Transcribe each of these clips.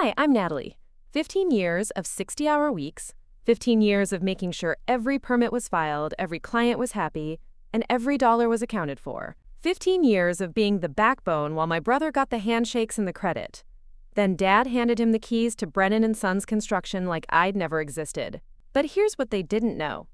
Hi, I'm Natalie. 15 years of 60-hour weeks, 15 years of making sure every permit was filed, every client was happy, and every dollar was accounted for. 15 years of being the backbone while my brother got the handshakes and the credit. Then Dad handed him the keys to Brennan Sons Construction like I'd never existed. But here's what they didn't know.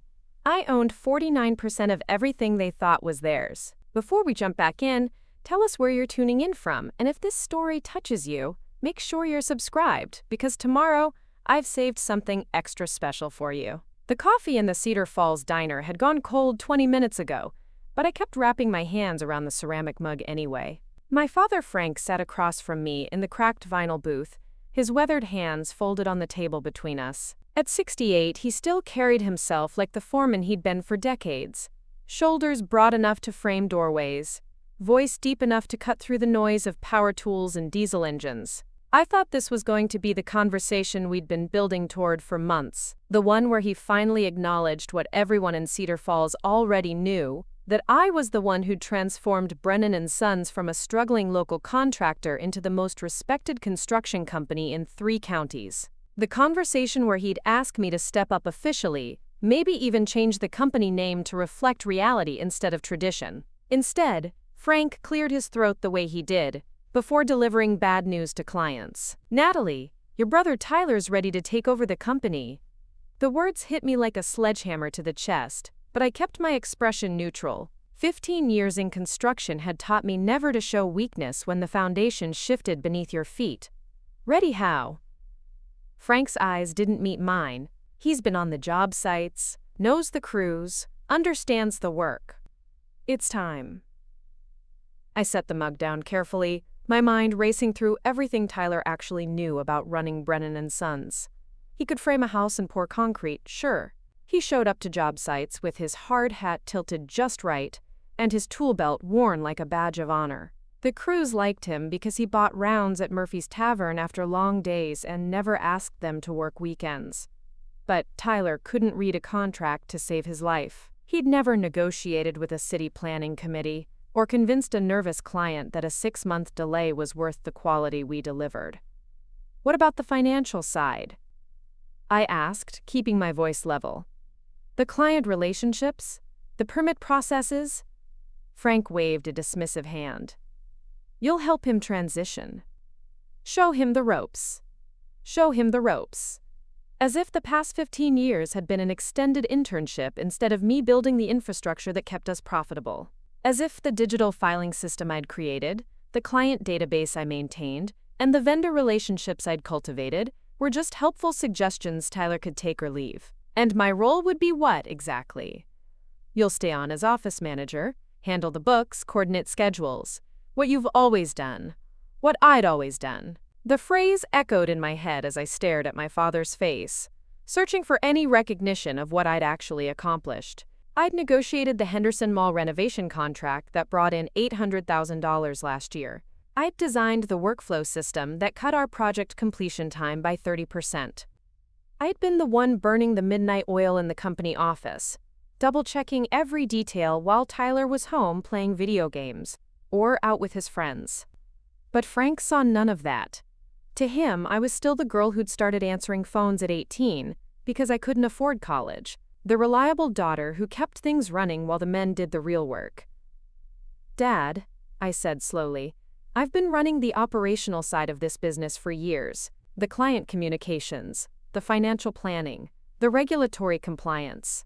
I owned 49% of everything they thought was theirs. Before we jump back in, tell us where you're tuning in from, and if this story touches you, make sure you're subscribed, because tomorrow, I've saved something extra special for you. The coffee in the Cedar Falls diner had gone cold 20 minutes ago, but I kept wrapping my hands around the ceramic mug anyway. My father Frank sat across from me in the cracked vinyl booth, his weathered hands folded on the table between us. At 68, he still carried himself like the foreman he'd been for decades. Shoulders broad enough to frame doorways, voice deep enough to cut through the noise of power tools and diesel engines. I thought this was going to be the conversation we'd been building toward for months, the one where he finally acknowledged what everyone in Cedar Falls already knew, that I was the one who'd transformed Brennan Sons from a struggling local contractor into the most respected construction company in 3 counties. The conversation where he'd ask me to step up officially, maybe even change the company name to reflect reality instead of tradition. Instead, Frank cleared his throat the way he did, before delivering bad news to clients. "Natalie, your brother Tyler's ready to take over the company." The words hit me like a sledgehammer to the chest, but I kept my expression neutral. 15 years in construction had taught me never to show weakness when the foundation shifted beneath your feet. Ready how? Frank's eyes didn't meet mine. He's been on the job sites, knows the crews, understands the work. It's time. I set the mug down carefully, my mind racing through everything Tyler actually knew about running Brennan Sons. He could frame a house and pour concrete, sure. He showed up to job sites with his hard hat tilted just right and his tool belt worn like a badge of honor. The crews liked him because he bought rounds at Murphy's Tavern after long days and never asked them to work weekends. But Tyler couldn't read a contract to save his life. He'd never negotiated with a city planning committee or convinced a nervous client that a 6-month delay was worth the quality we delivered. What about the financial side? I asked, keeping my voice level. The client relationships? The permit processes? Frank waved a dismissive hand. You'll help him transition. Show him the ropes. Show him the ropes. As if the past 15 years had been an extended internship instead of me building the infrastructure that kept us profitable. As if the digital filing system I'd created, the client database I maintained, and the vendor relationships I'd cultivated were just helpful suggestions Tyler could take or leave. And my role would be what, exactly? You'll stay on as office manager, handle the books, coordinate schedules. What you've always done. What I'd always done. The phrase echoed in my head as I stared at my father's face, searching for any recognition of what I'd actually accomplished. I'd negotiated the Henderson Mall renovation contract that brought in $800,000 last year. I'd designed the workflow system that cut our project completion time by 30%. I'd been the one burning the midnight oil in the company office, double-checking every detail while Tyler was home playing video games or out with his friends. But Frank saw none of that. To him, I was still the girl who'd started answering phones at 18 because I couldn't afford college. The reliable daughter who kept things running while the men did the real work. Dad, I said slowly, I've been running the operational side of this business for years. The client communications, the financial planning, the regulatory compliance.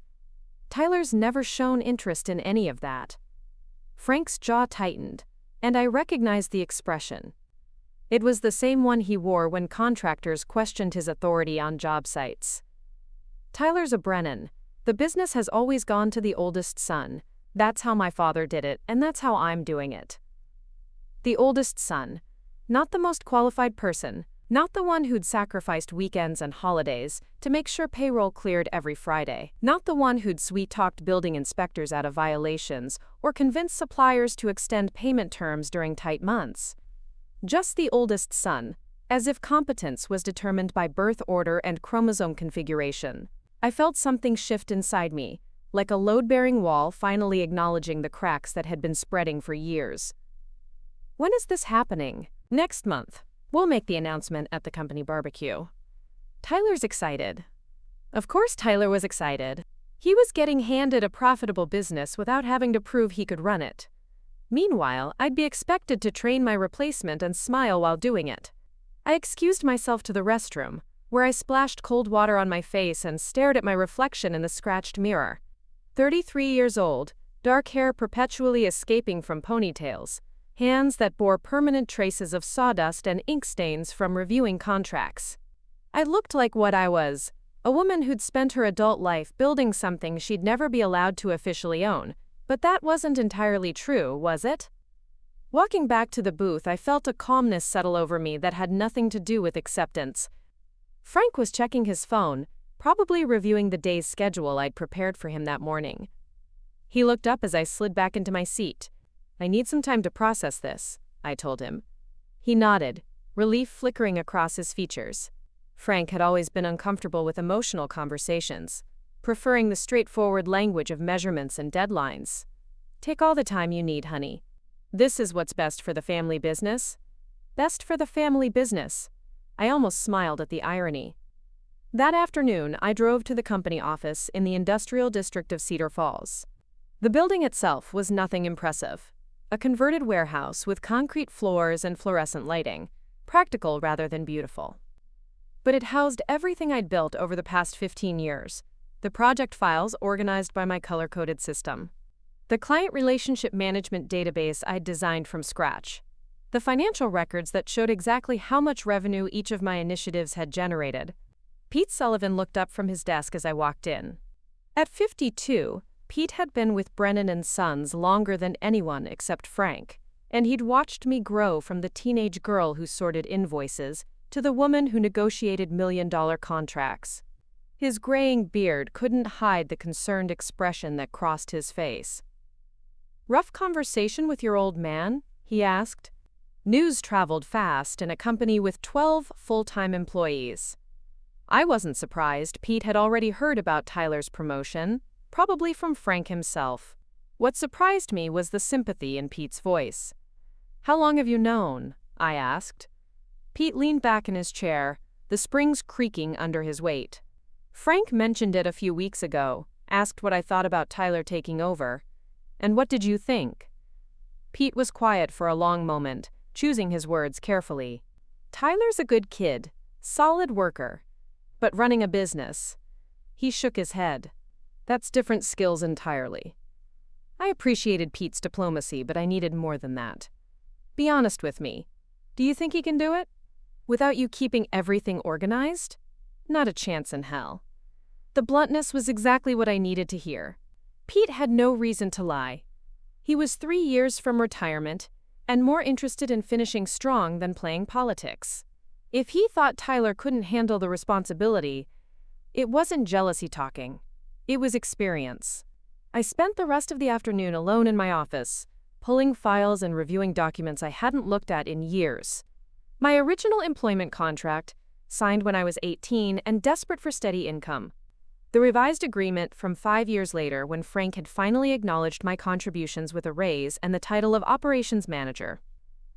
Tyler's never shown interest in any of that. Frank's jaw tightened, and I recognized the expression. It was the same one he wore when contractors questioned his authority on job sites. Tyler's a Brennan. The business has always gone to the oldest son. That's how my father did it, and that's how I'm doing it. The oldest son. Not the most qualified person, not the one who'd sacrificed weekends and holidays to make sure payroll cleared every Friday, not the one who'd sweet-talked building inspectors out of violations or convinced suppliers to extend payment terms during tight months. Just the oldest son, as if competence was determined by birth order and chromosome configuration. I felt something shift inside me, like a load-bearing wall finally acknowledging the cracks that had been spreading for years. When is this happening? Next month. We'll make the announcement at the company barbecue. Tyler's excited. Of course Tyler was excited. He was getting handed a profitable business without having to prove he could run it. Meanwhile, I'd be expected to train my replacement and smile while doing it. I excused myself to the restroom, where I splashed cold water on my face and stared at my reflection in the scratched mirror. 33 years old, dark hair perpetually escaping from ponytails, hands that bore permanent traces of sawdust and ink stains from reviewing contracts. I looked like what I was, a woman who'd spent her adult life building something she'd never be allowed to officially own. But that wasn't entirely true, was it? Walking back to the booth, I felt a calmness settle over me that had nothing to do with acceptance. Frank was checking his phone, probably reviewing the day's schedule I'd prepared for him that morning. He looked up as I slid back into my seat. "I need some time to process this," I told him. He nodded, relief flickering across his features. Frank had always been uncomfortable with emotional conversations, preferring the straightforward language of measurements and deadlines. "Take all the time you need, honey. This is what's best for the family business." Best for the family business. I almost smiled at the irony. That afternoon, I drove to the company office in the industrial district of Cedar Falls. The building itself was nothing impressive. A converted warehouse with concrete floors and fluorescent lighting, practical rather than beautiful. But it housed everything I'd built over the past 15 years. The project files organized by my color-coded system. The client relationship management database I'd designed from scratch. The financial records that showed exactly how much revenue each of my initiatives had generated. Pete Sullivan looked up from his desk as I walked in. At 52, Pete had been with Brennan Sons longer than anyone except Frank, and he'd watched me grow from the teenage girl who sorted invoices to the woman who negotiated million-dollar contracts. His graying beard couldn't hide the concerned expression that crossed his face. "Rough conversation with your old man?" he asked. News traveled fast in a company with 12 full-time employees. I wasn't surprised. Pete had already heard about Tyler's promotion, probably from Frank himself. What surprised me was the sympathy in Pete's voice. "How long have you known?" I asked. Pete leaned back in his chair, the springs creaking under his weight. "Frank mentioned it a few weeks ago, asked what I thought about Tyler taking over. And what did you think?" Pete was quiet for a long moment, choosing his words carefully. "Tyler's a good kid, solid worker. But running a business..." He shook his head. "That's different skills entirely." I appreciated Pete's diplomacy, but I needed more than that. "Be honest with me. Do you think he can do it? Without you keeping everything organized?" "Not a chance in hell." The bluntness was exactly what I needed to hear. Pete had no reason to lie. He was 3 years from retirement, and more interested in finishing strong than playing politics. If he thought Tyler couldn't handle the responsibility, it wasn't jealousy talking. It was experience. I spent the rest of the afternoon alone in my office, pulling files and reviewing documents I hadn't looked at in years. My original employment contract, signed when I was 18 and desperate for steady income. The revised agreement from 5 years later when Frank had finally acknowledged my contributions with a raise and the title of operations manager.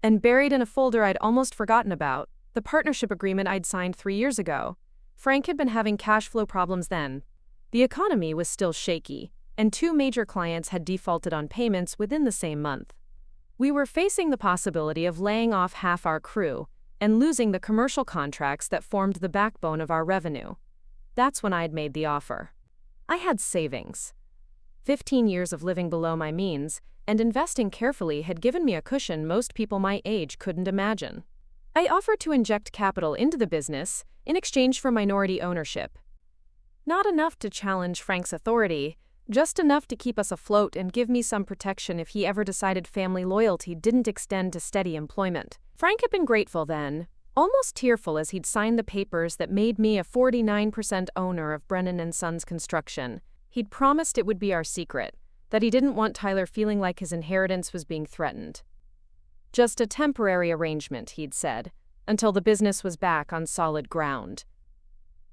And buried in a folder I'd almost forgotten about, the partnership agreement I'd signed 3 years ago. Frank had been having cash flow problems then. The economy was still shaky, and 2 major clients had defaulted on payments within the same month. We were facing the possibility of laying off half our crew and losing the commercial contracts that formed the backbone of our revenue. That's when I'd made the offer. I had savings. 15 years of living below my means, and investing carefully had given me a cushion most people my age couldn't imagine. I offered to inject capital into the business in exchange for minority ownership. Not enough to challenge Frank's authority, just enough to keep us afloat and give me some protection if he ever decided family loyalty didn't extend to steady employment. Frank had been grateful then, almost tearful as he'd signed the papers that made me a 49% owner of Brennan Sons Construction. He'd promised it would be our secret, that he didn't want Tyler feeling like his inheritance was being threatened. Just a temporary arrangement, he'd said, until the business was back on solid ground.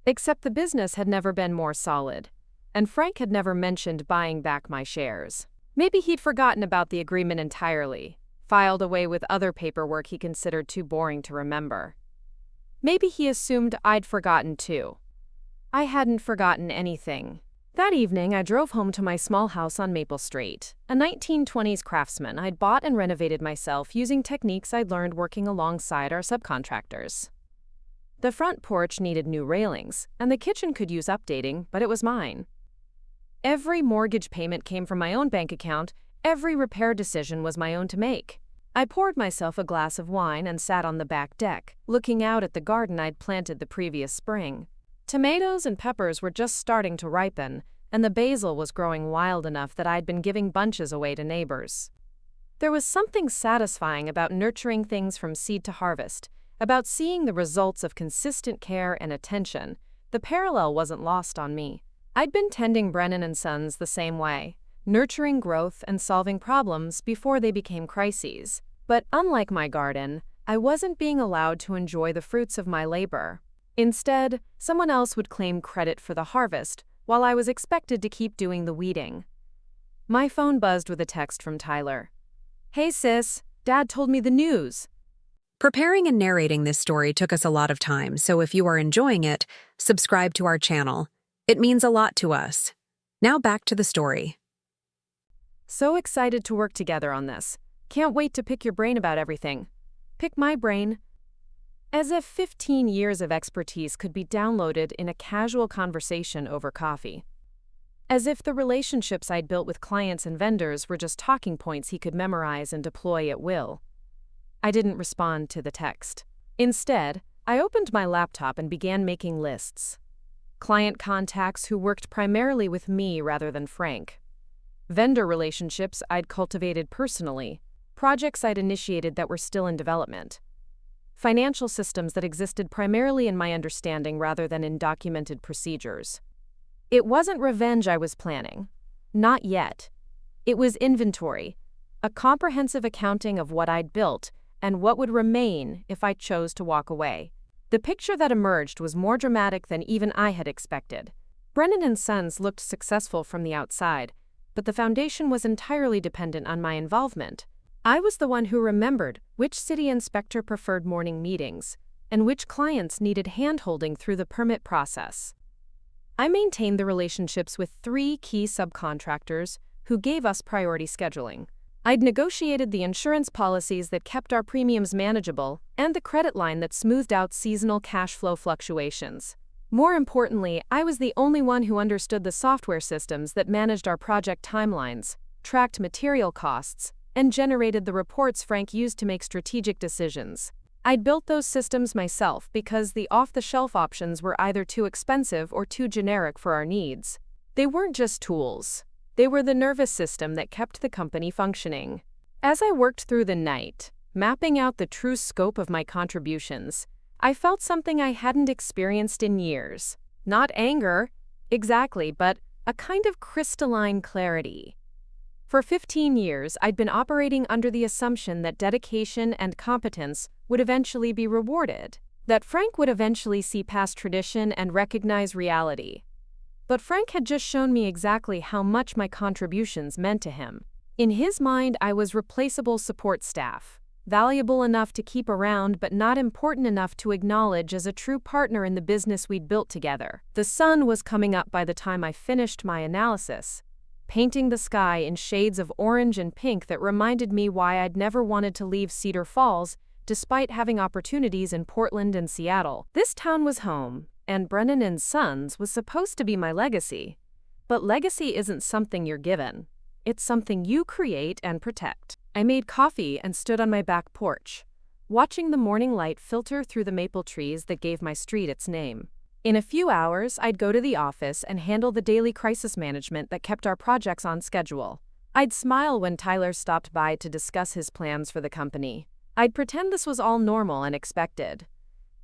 Except the business had never been more solid, and Frank had never mentioned buying back my shares. Maybe he'd forgotten about the agreement entirely, filed away with other paperwork he considered too boring to remember. Maybe he assumed I'd forgotten too. I hadn't forgotten anything. That evening, I drove home to my small house on Maple Street, a 1920s craftsman I'd bought and renovated myself using techniques I'd learned working alongside our subcontractors. The front porch needed new railings, and the kitchen could use updating, but it was mine. Every mortgage payment came from my own bank account. Every repair decision was my own to make. I poured myself a glass of wine and sat on the back deck, looking out at the garden I'd planted the previous spring. Tomatoes and peppers were just starting to ripen, and the basil was growing wild enough that I'd been giving bunches away to neighbors. There was something satisfying about nurturing things from seed to harvest, about seeing the results of consistent care and attention. The parallel wasn't lost on me. I'd been tending Brennan Sons the same way, nurturing growth and solving problems before they became crises. But unlike my garden, I wasn't being allowed to enjoy the fruits of my labor. Instead, someone else would claim credit for the harvest, while I was expected to keep doing the weeding. My phone buzzed with a text from Tyler. "Hey sis, Dad told me the news." Preparing and narrating this story took us a lot of time, so if you are enjoying it, subscribe to our channel. It means a lot to us. Now back to the story. So excited to work together on this. Can't wait to pick your brain about everything. Pick my brain. As if 15 years of expertise could be downloaded in a casual conversation over coffee. As if the relationships I'd built with clients and vendors were just talking points he could memorize and deploy at will. I didn't respond to the text. Instead, I opened my laptop and began making lists. Client contacts who worked primarily with me rather than Frank. Vendor relationships I'd cultivated personally. Projects I'd initiated that were still in development. Financial systems that existed primarily in my understanding rather than in documented procedures. It wasn't revenge I was planning. Not yet. It was inventory, a comprehensive accounting of what I'd built and what would remain if I chose to walk away. The picture that emerged was more dramatic than even I had expected. Brennan Sons looked successful from the outside, but the foundation was entirely dependent on my involvement. I was the one who remembered which city inspector preferred morning meetings and which clients needed hand-holding through the permit process. I maintained the relationships with 3 key subcontractors who gave us priority scheduling. I'd negotiated the insurance policies that kept our premiums manageable and the credit line that smoothed out seasonal cash flow fluctuations. More importantly, I was the only one who understood the software systems that managed our project timelines, tracked material costs, and generated the reports Frank used to make strategic decisions. I'd built those systems myself because the off-the-shelf options were either too expensive or too generic for our needs. They weren't just tools. They were the nervous system that kept the company functioning. As I worked through the night, mapping out the true scope of my contributions, I felt something I hadn't experienced in years. Not anger, exactly, but a kind of crystalline clarity. For 15 years, I'd been operating under the assumption that dedication and competence would eventually be rewarded, that Frank would eventually see past tradition and recognize reality. But Frank had just shown me exactly how much my contributions meant to him. In his mind, I was replaceable support staff, valuable enough to keep around but not important enough to acknowledge as a true partner in the business we'd built together. The sun was coming up by the time I finished my analysis, painting the sky in shades of orange and pink that reminded me why I'd never wanted to leave Cedar Falls, despite having opportunities in Portland and Seattle. This town was home, and Brennan Sons was supposed to be my legacy. But legacy isn't something you're given. It's something you create and protect. I made coffee and stood on my back porch, watching the morning light filter through the maple trees that gave my street its name. In a few hours, I'd go to the office and handle the daily crisis management that kept our projects on schedule. I'd smile when Tyler stopped by to discuss his plans for the company. I'd pretend this was all normal and expected.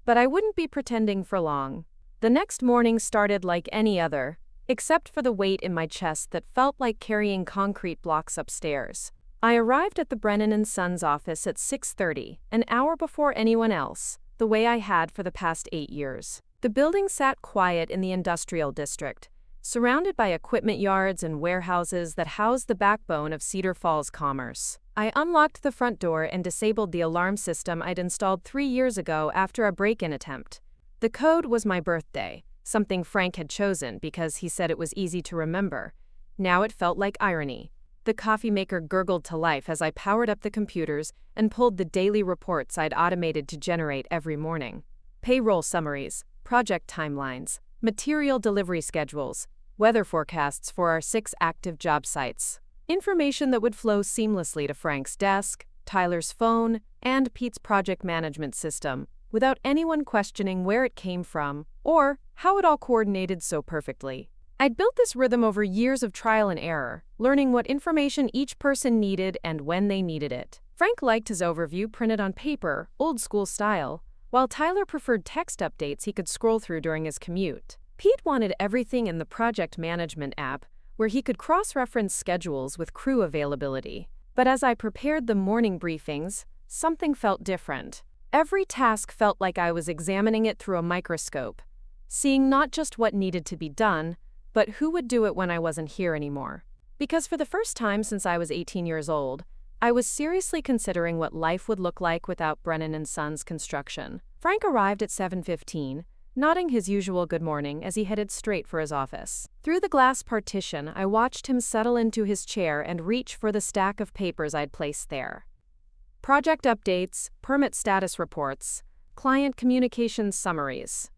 But I wouldn't be pretending for long. The next morning started like any other, except for the weight in my chest that felt like carrying concrete blocks upstairs. I arrived at the Brennan Sons office at 6:30, an hour before anyone else, the way I had for the past 8 years. The building sat quiet in the industrial district, surrounded by equipment yards and warehouses that housed the backbone of Cedar Falls commerce. I unlocked the front door and disabled the alarm system I'd installed 3 years ago after a break-in attempt. The code was my birthday, something Frank had chosen because he said it was easy to remember. Now it felt like irony. The coffee maker gurgled to life as I powered up the computers and pulled the daily reports I'd automated to generate every morning. Payroll summaries, project timelines, material delivery schedules, weather forecasts for our 6 active job sites. Information that would flow seamlessly to Frank's desk, Tyler's phone, and Pete's project management system, without anyone questioning where it came from or how it all coordinated so perfectly. I'd built this rhythm over years of trial and error, learning what information each person needed and when they needed it. Frank liked his overview printed on paper, old-school style, while Tyler preferred text updates he could scroll through during his commute. Pete wanted everything in the project management app, where he could cross-reference schedules with crew availability. But as I prepared the morning briefings, something felt different. Every task felt like I was examining it through a microscope, seeing not just what needed to be done, but who would do it when I wasn't here anymore. Because for the first time since I was 18 years old, I was seriously considering what life would look like without Brennan Sons Construction. Frank arrived at 7:15, nodding his usual good morning as he headed straight for his office. Through the glass partition, I watched him settle into his chair and reach for the stack of papers I'd placed there. Project updates, permit status reports, client communications summaries.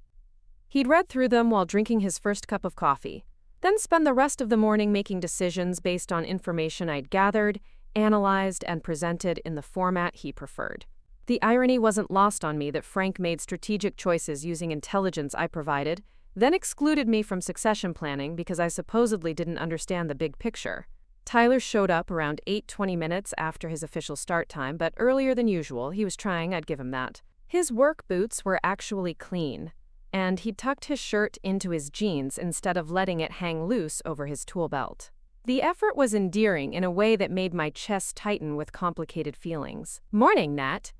He'd read through them while drinking his first cup of coffee, then spend the rest of the morning making decisions based on information I'd gathered, analyzed, and presented in the format he preferred. The irony wasn't lost on me that Frank made strategic choices using intelligence I provided, then excluded me from succession planning because I supposedly didn't understand the big picture. Tyler showed up around 8:20 after his official start time, but earlier than usual. He was trying, I'd give him that. His work boots were actually clean, and he tucked his shirt into his jeans instead of letting it hang loose over his tool belt. The effort was endearing in a way that made my chest tighten with complicated feelings. "Morning, Nat,"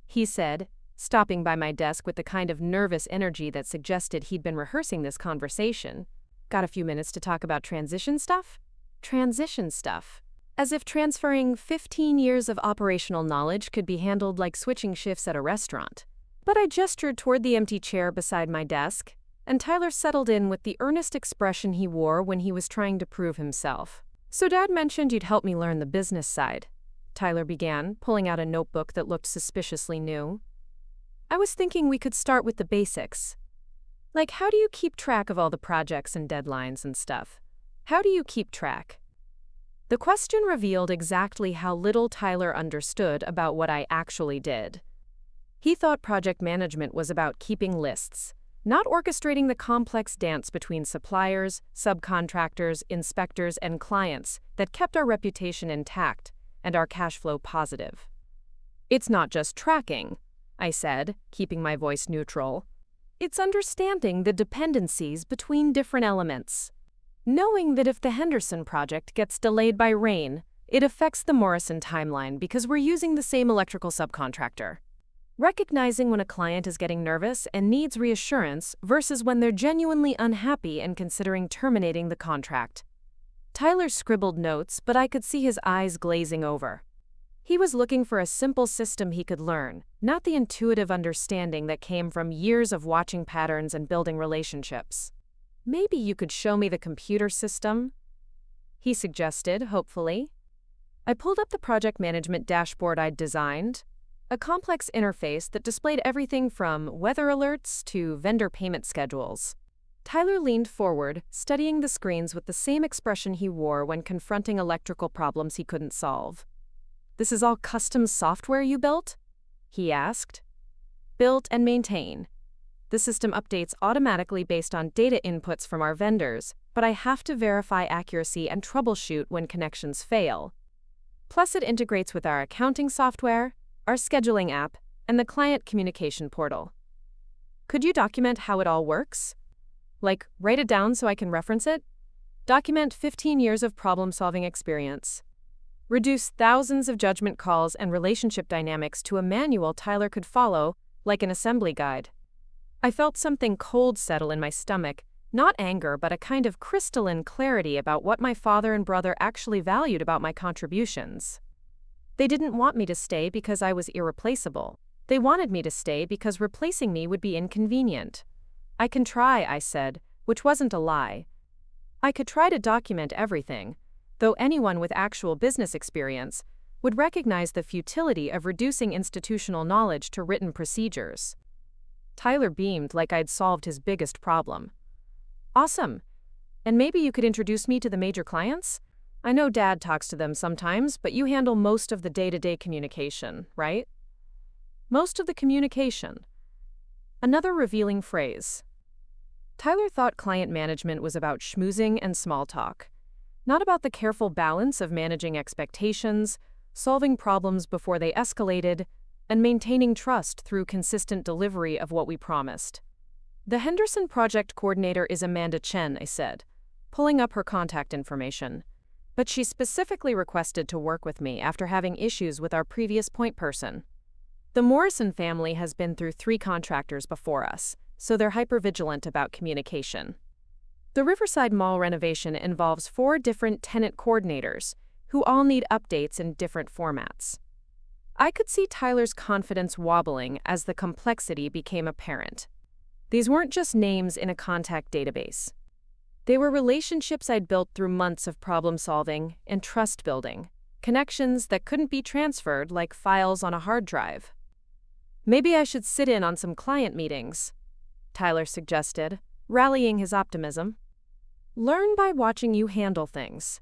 he said, stopping by my desk with the kind of nervous energy that suggested he'd been rehearsing this conversation. "Got a few minutes to talk about transition stuff?" Transition stuff. As if transferring 15 years of operational knowledge could be handled like switching shifts at a restaurant. But I gestured toward the empty chair beside my desk, and Tyler settled in with the earnest expression he wore when he was trying to prove himself. "So Dad mentioned you'd help me learn the business side," Tyler began, pulling out a notebook that looked suspiciously new. "I was thinking we could start with the basics. Like, how do you keep track of all the projects and deadlines and stuff? How do you keep track?" The question revealed exactly how little Tyler understood about what I actually did. He thought project management was about keeping lists, not orchestrating the complex dance between suppliers, subcontractors, inspectors, and clients that kept our reputation intact and our cash flow positive. "It's not just tracking," I said, keeping my voice neutral. "It's understanding the dependencies between different elements. Knowing that if the Henderson project gets delayed by rain, it affects the Morrison timeline because we're using the same electrical subcontractor. Recognizing when a client is getting nervous and needs reassurance versus when they're genuinely unhappy and considering terminating the contract." Tyler scribbled notes, but I could see his eyes glazing over. He was looking for a simple system he could learn, not the intuitive understanding that came from years of watching patterns and building relationships. "Maybe you could show me the computer system?" he suggested, hopefully. I pulled up the project management dashboard I'd designed, a complex interface that displayed everything from weather alerts to vendor payment schedules. Tyler leaned forward, studying the screens with the same expression he wore when confronting electrical problems he couldn't solve. "This is all custom software you built?" he asked. "Built and maintain. The system updates automatically based on data inputs from our vendors, but I have to verify accuracy and troubleshoot when connections fail. Plus it integrates with our accounting software, our scheduling app, and the client communication portal. Could you document how it all works? Like, write it down so I can reference it? Document 15 years of problem-solving experience. Reduce thousands of judgment calls and relationship dynamics to a manual Tyler could follow, like an assembly guide." I felt something cold settle in my stomach, not anger but a kind of crystalline clarity about what my father and brother actually valued about my contributions. They didn't want me to stay because I was irreplaceable. They wanted me to stay because replacing me would be inconvenient. I can try, I said, which wasn't a lie. I could try to document everything, though anyone with actual business experience would recognize the futility of reducing institutional knowledge to written procedures. Tyler beamed like I'd solved his biggest problem. Awesome. And maybe you could introduce me to the major clients? I know Dad talks to them sometimes, but you handle most of the day-to-day communication, right? Most of the communication. Another revealing phrase. Tyler thought client management was about schmoozing and small talk, not about the careful balance of managing expectations, solving problems before they escalated, and maintaining trust through consistent delivery of what we promised. The Henderson project coordinator is Amanda Chen, I said, pulling up her contact information. But she specifically requested to work with me after having issues with our previous point person. The Morrison family has been through 3 contractors before us, so they're hypervigilant about communication. The Riverside Mall renovation involves 4 different tenant coordinators who all need updates in different formats. I could see Tyler's confidence wobbling as the complexity became apparent. These weren't just names in a contact database. They were relationships I'd built through months of problem-solving and trust-building, connections that couldn't be transferred like files on a hard drive. Maybe I should sit in on some client meetings, Tyler suggested, rallying his optimism. Learn by watching you handle things.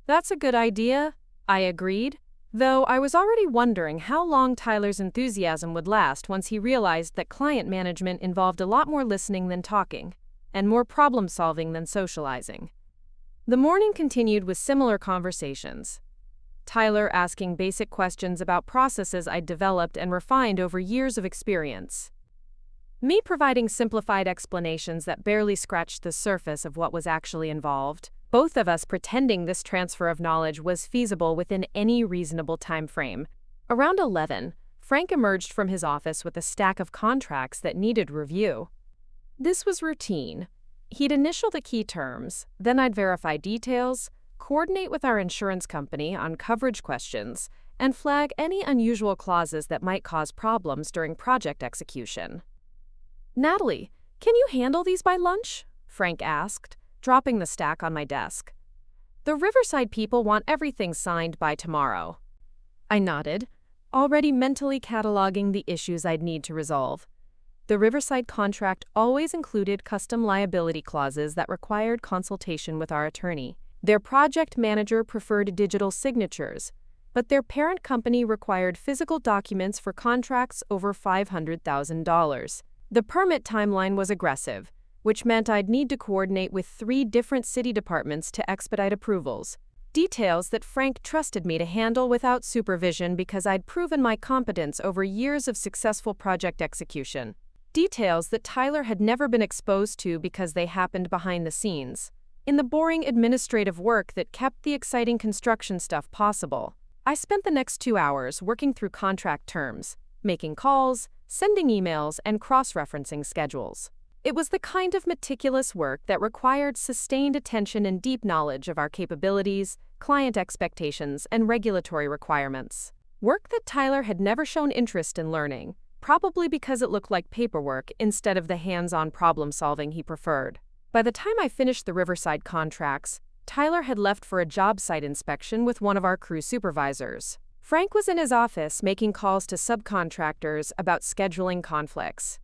That's a good idea, I agreed, though I was already wondering how long Tyler's enthusiasm would last once he realized that client management involved a lot more listening than talking, and more problem-solving than socializing. The morning continued with similar conversations. Tyler asking basic questions about processes I'd developed and refined over years of experience. Me providing simplified explanations that barely scratched the surface of what was actually involved, both of us pretending this transfer of knowledge was feasible within any reasonable time frame. Around 11, Frank emerged from his office with a stack of contracts that needed review. This was routine. He'd initial the key terms, then I'd verify details, coordinate with our insurance company on coverage questions, and flag any unusual clauses that might cause problems during project execution. Natalie, can you handle these by lunch? Frank asked, dropping the stack on my desk. The Riverside people want everything signed by tomorrow. I nodded, already mentally cataloging the issues I'd need to resolve. The Riverside contract always included custom liability clauses that required consultation with our attorney. Their project manager preferred digital signatures, but their parent company required physical documents for contracts over $500,000. The permit timeline was aggressive, which meant I'd need to coordinate with 3 different city departments to expedite approvals. Details that Frank trusted me to handle without supervision because I'd proven my competence over years of successful project execution. Details that Tyler had never been exposed to because they happened behind the scenes, in the boring administrative work that kept the exciting construction stuff possible. I spent the next 2 hours working through contract terms, making calls, sending emails, and cross-referencing schedules. It was the kind of meticulous work that required sustained attention and deep knowledge of our capabilities, client expectations, and regulatory requirements. Work that Tyler had never shown interest in learning, probably because it looked like paperwork instead of the hands-on problem-solving he preferred. By the time I finished the Riverside contracts, Tyler had left for a job site inspection with one of our crew supervisors. Frank was in his office making calls to subcontractors about scheduling conflicts.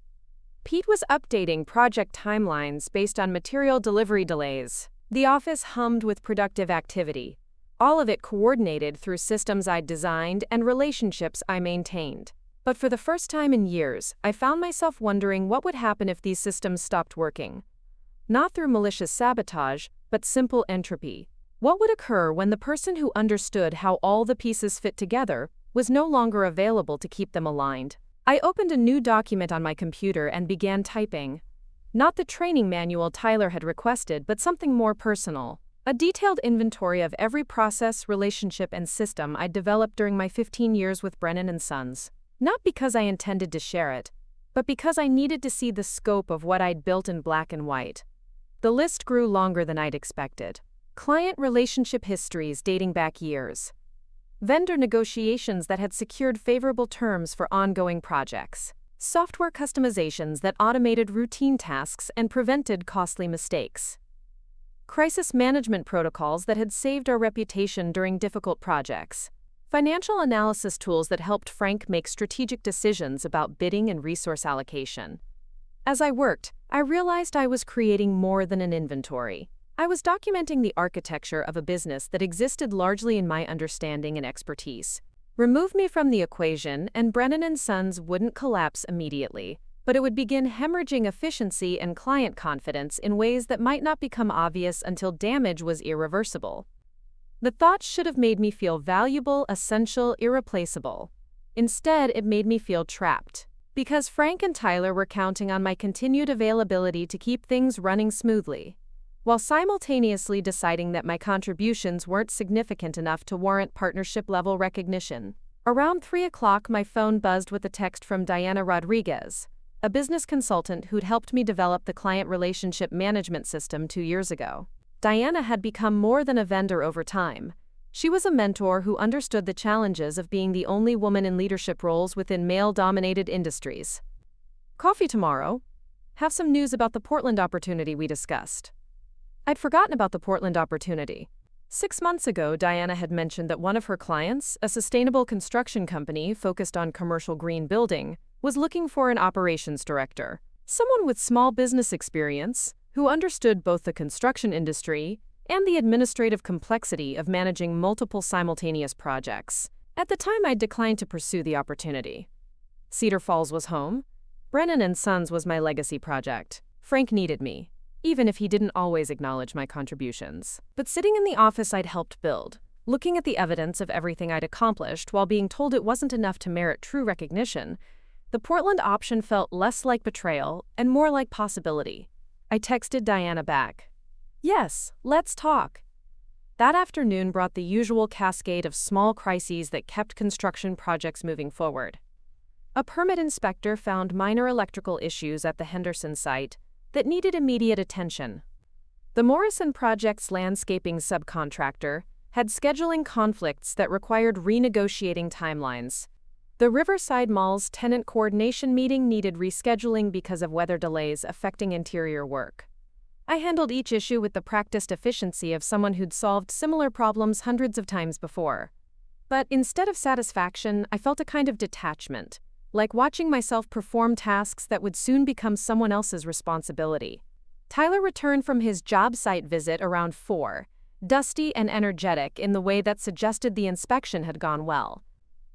Pete was updating project timelines based on material delivery delays. The office hummed with productive activity, all of it coordinated through systems I'd designed and relationships I maintained. But for the first time in years, I found myself wondering what would happen if these systems stopped working. Not through malicious sabotage, but simple entropy. What would occur when the person who understood how all the pieces fit together was no longer available to keep them aligned? I opened a new document on my computer and began typing. Not the training manual Tyler had requested, but something more personal. A detailed inventory of every process, relationship, and system I'd developed during my 15 years with Brennan Sons. Not because I intended to share it, but because I needed to see the scope of what I'd built in black and white. The list grew longer than I'd expected. Client relationship histories dating back years. vendor negotiations that had secured favorable terms for ongoing projects, software customizations that automated routine tasks and prevented costly mistakes, crisis management protocols that had saved our reputation during difficult projects, financial analysis tools that helped Frank make strategic decisions about bidding and resource allocation. As I worked, I realized I was creating more than an inventory. I was documenting the architecture of a business that existed largely in my understanding and expertise. Remove me from the equation, and Brennan Sons wouldn't collapse immediately, but it would begin hemorrhaging efficiency and client confidence in ways that might not become obvious until damage was irreversible. The thought should have made me feel valuable, essential, irreplaceable. Instead, it made me feel trapped. Because Frank and Tyler were counting on my continued availability to keep things running smoothly, while simultaneously deciding that my contributions weren't significant enough to warrant partnership-level recognition. Around 3 o'clock, my phone buzzed with a text from Diana Rodriguez, a business consultant who'd helped me develop the client relationship management system 2 years ago. Diana had become more than a vendor over time. She was a mentor who understood the challenges of being the only woman in leadership roles within male-dominated industries. Coffee tomorrow? Have some news about the Portland opportunity we discussed. I'd forgotten about the Portland opportunity. 6 months ago, Diana had mentioned that one of her clients, a sustainable construction company focused on commercial green building, was looking for an operations director, someone with small business experience, who understood both the construction industry and the administrative complexity of managing multiple simultaneous projects. At the time, I'd declined to pursue the opportunity. Cedar Falls was home. Brennan Sons was my legacy project. Frank needed me, even if he didn't always acknowledge my contributions. But sitting in the office I'd helped build, looking at the evidence of everything I'd accomplished while being told it wasn't enough to merit true recognition, the Portland option felt less like betrayal and more like possibility. I texted Diana back. Yes, let's talk. That afternoon brought the usual cascade of small crises that kept construction projects moving forward. A permit inspector found minor electrical issues at the Henderson site that needed immediate attention. The Morrison Project's landscaping subcontractor had scheduling conflicts that required renegotiating timelines. The Riverside Mall's tenant coordination meeting needed rescheduling because of weather delays affecting interior work. I handled each issue with the practiced efficiency of someone who'd solved similar problems hundreds of times before. But instead of satisfaction, I felt a kind of detachment, like watching myself perform tasks that would soon become someone else's responsibility. Tyler returned from his job site visit around 4, dusty and energetic in the way that suggested the inspection had gone well.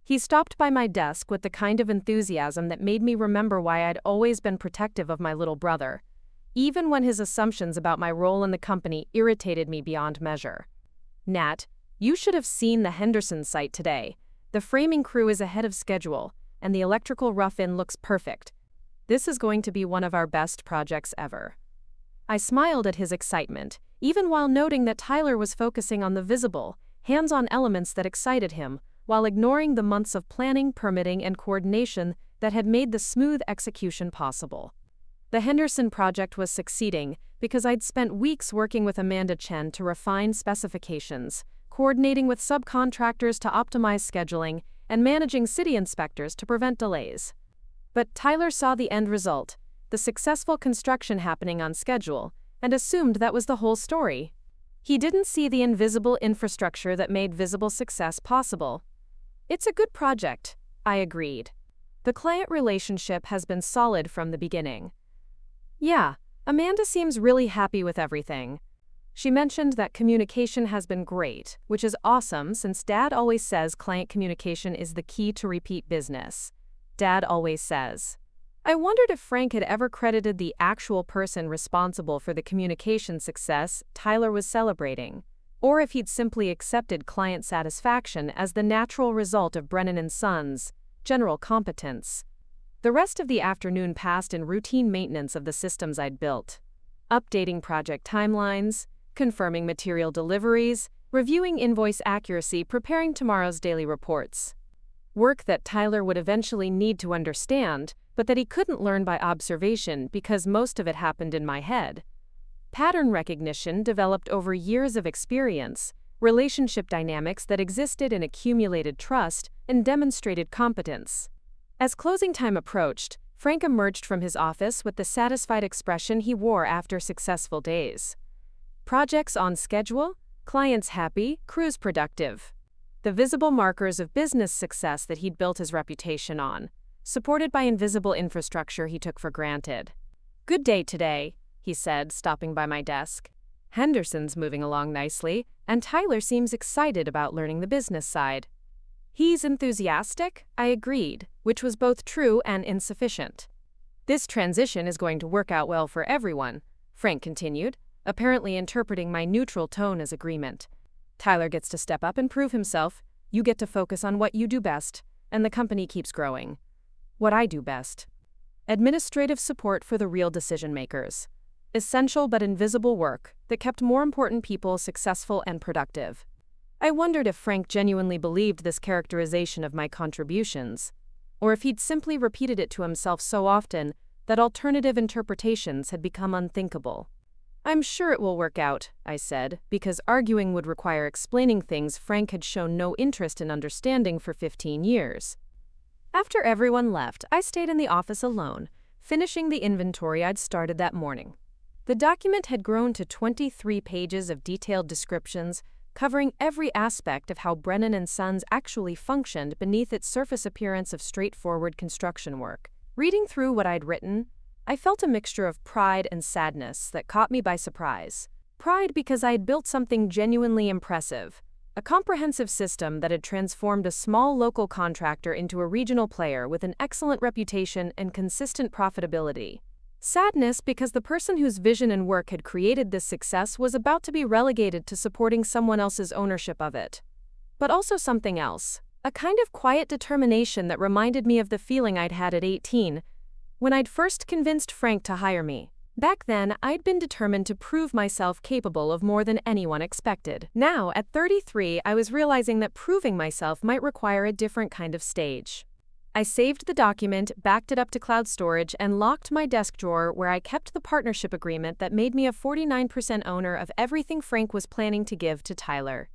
He stopped by my desk with the kind of enthusiasm that made me remember why I'd always been protective of my little brother, even when his assumptions about my role in the company irritated me beyond measure. Nat, you should have seen the Henderson site today. The framing crew is ahead of schedule, and the electrical rough-in looks perfect. This is going to be one of our best projects ever. I smiled at his excitement, even while noting that Tyler was focusing on the visible, hands-on elements that excited him, while ignoring the months of planning, permitting, and coordination that had made the smooth execution possible. The Henderson project was succeeding because I'd spent weeks working with Amanda Chen to refine specifications, coordinating with subcontractors to optimize scheduling, and managing city inspectors to prevent delays. But Tyler saw the end result, the successful construction happening on schedule, and assumed that was the whole story. He didn't see the invisible infrastructure that made visible success possible. It's a good project, I agreed. The client relationship has been solid from the beginning. Yeah, Amanda seems really happy with everything. She mentioned that communication has been great, which is awesome since Dad always says client communication is the key to repeat business. Dad always says. I wondered if Frank had ever credited the actual person responsible for the communication success Tyler was celebrating, or if he'd simply accepted client satisfaction as the natural result of Brennan Sons' general competence. The rest of the afternoon passed in routine maintenance of the systems I'd built, updating project timelines, confirming material deliveries, reviewing invoice accuracy, preparing tomorrow's daily reports. Work that Tyler would eventually need to understand, but that he couldn't learn by observation because most of it happened in my head. Pattern recognition developed over years of experience, relationship dynamics that existed in accumulated trust and demonstrated competence. As closing time approached, Frank emerged from his office with the satisfied expression he wore after successful days. Projects on schedule, clients happy, crews productive. The visible markers of business success that he'd built his reputation on, supported by invisible infrastructure he took for granted. "Good day today," he said, stopping by my desk. "Henderson's moving along nicely, and Tyler seems excited about learning the business side." "He's enthusiastic," I agreed, which was both true and insufficient. "This transition is going to work out well for everyone," Frank continued, apparently interpreting my neutral tone as agreement. "Tyler gets to step up and prove himself, you get to focus on what you do best, and the company keeps growing." What I do best. Administrative support for the real decision-makers. Essential but invisible work that kept more important people successful and productive. I wondered if Frank genuinely believed this characterization of my contributions, or if he'd simply repeated it to himself so often that alternative interpretations had become unthinkable. "I'm sure it will work out," I said, because arguing would require explaining things Frank had shown no interest in understanding for 15 years. After everyone left, I stayed in the office alone, finishing the inventory I'd started that morning. The document had grown to 23 pages of detailed descriptions, covering every aspect of how Brennan Sons actually functioned beneath its surface appearance of straightforward construction work. Reading through what I'd written, I felt a mixture of pride and sadness that caught me by surprise. Pride because I had built something genuinely impressive, a comprehensive system that had transformed a small local contractor into a regional player with an excellent reputation and consistent profitability. Sadness because the person whose vision and work had created this success was about to be relegated to supporting someone else's ownership of it. But also something else, a kind of quiet determination that reminded me of the feeling I'd had at 18, when I'd first convinced Frank to hire me. Back then, I'd been determined to prove myself capable of more than anyone expected. Now, at 33, I was realizing that proving myself might require a different kind of stage. I saved the document, backed it up to cloud storage, and locked my desk drawer where I kept the partnership agreement that made me a 49% owner of everything Frank was planning to give to Tyler.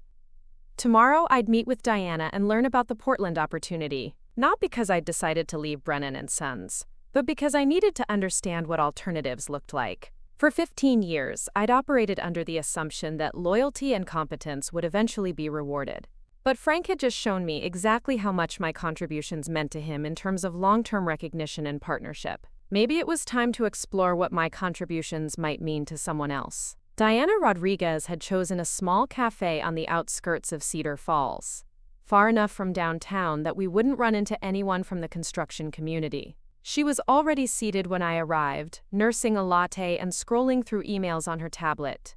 Tomorrow, I'd meet with Diana and learn about the Portland opportunity, not because I'd decided to leave Brennan Sons, but because I needed to understand what alternatives looked like. For 15 years, I'd operated under the assumption that loyalty and competence would eventually be rewarded. But Frank had just shown me exactly how much my contributions meant to him in terms of long-term recognition and partnership. Maybe it was time to explore what my contributions might mean to someone else. Diana Rodriguez had chosen a small cafe on the outskirts of Cedar Falls, far enough from downtown that we wouldn't run into anyone from the construction community. She was already seated when I arrived, nursing a latte and scrolling through emails on her tablet.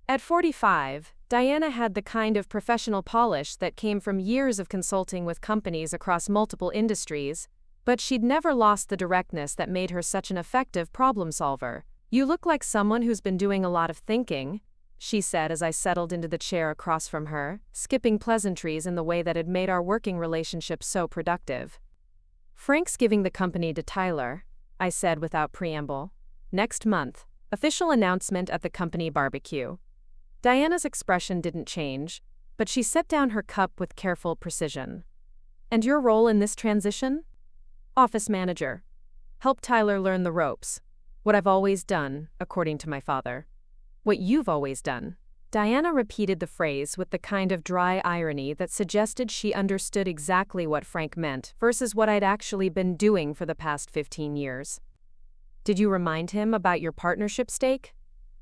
At 45, Diana had the kind of professional polish that came from years of consulting with companies across multiple industries, but she'd never lost the directness that made her such an effective problem solver. "You look like someone who's been doing a lot of thinking," she said as I settled into the chair across from her, skipping pleasantries in the way that had made our working relationship so productive. "Frank's giving the company to Tyler," I said without preamble. "Next month. Official announcement at the company barbecue." Diana's expression didn't change, but she set down her cup with careful precision. "And your role in this transition?" "Office manager. Help Tyler learn the ropes. What I've always done, according to my father." "What you've always done." Diana repeated the phrase with the kind of dry irony that suggested she understood exactly what Frank meant versus what I'd actually been doing for the past 15 years. "Did you remind him about your partnership stake?"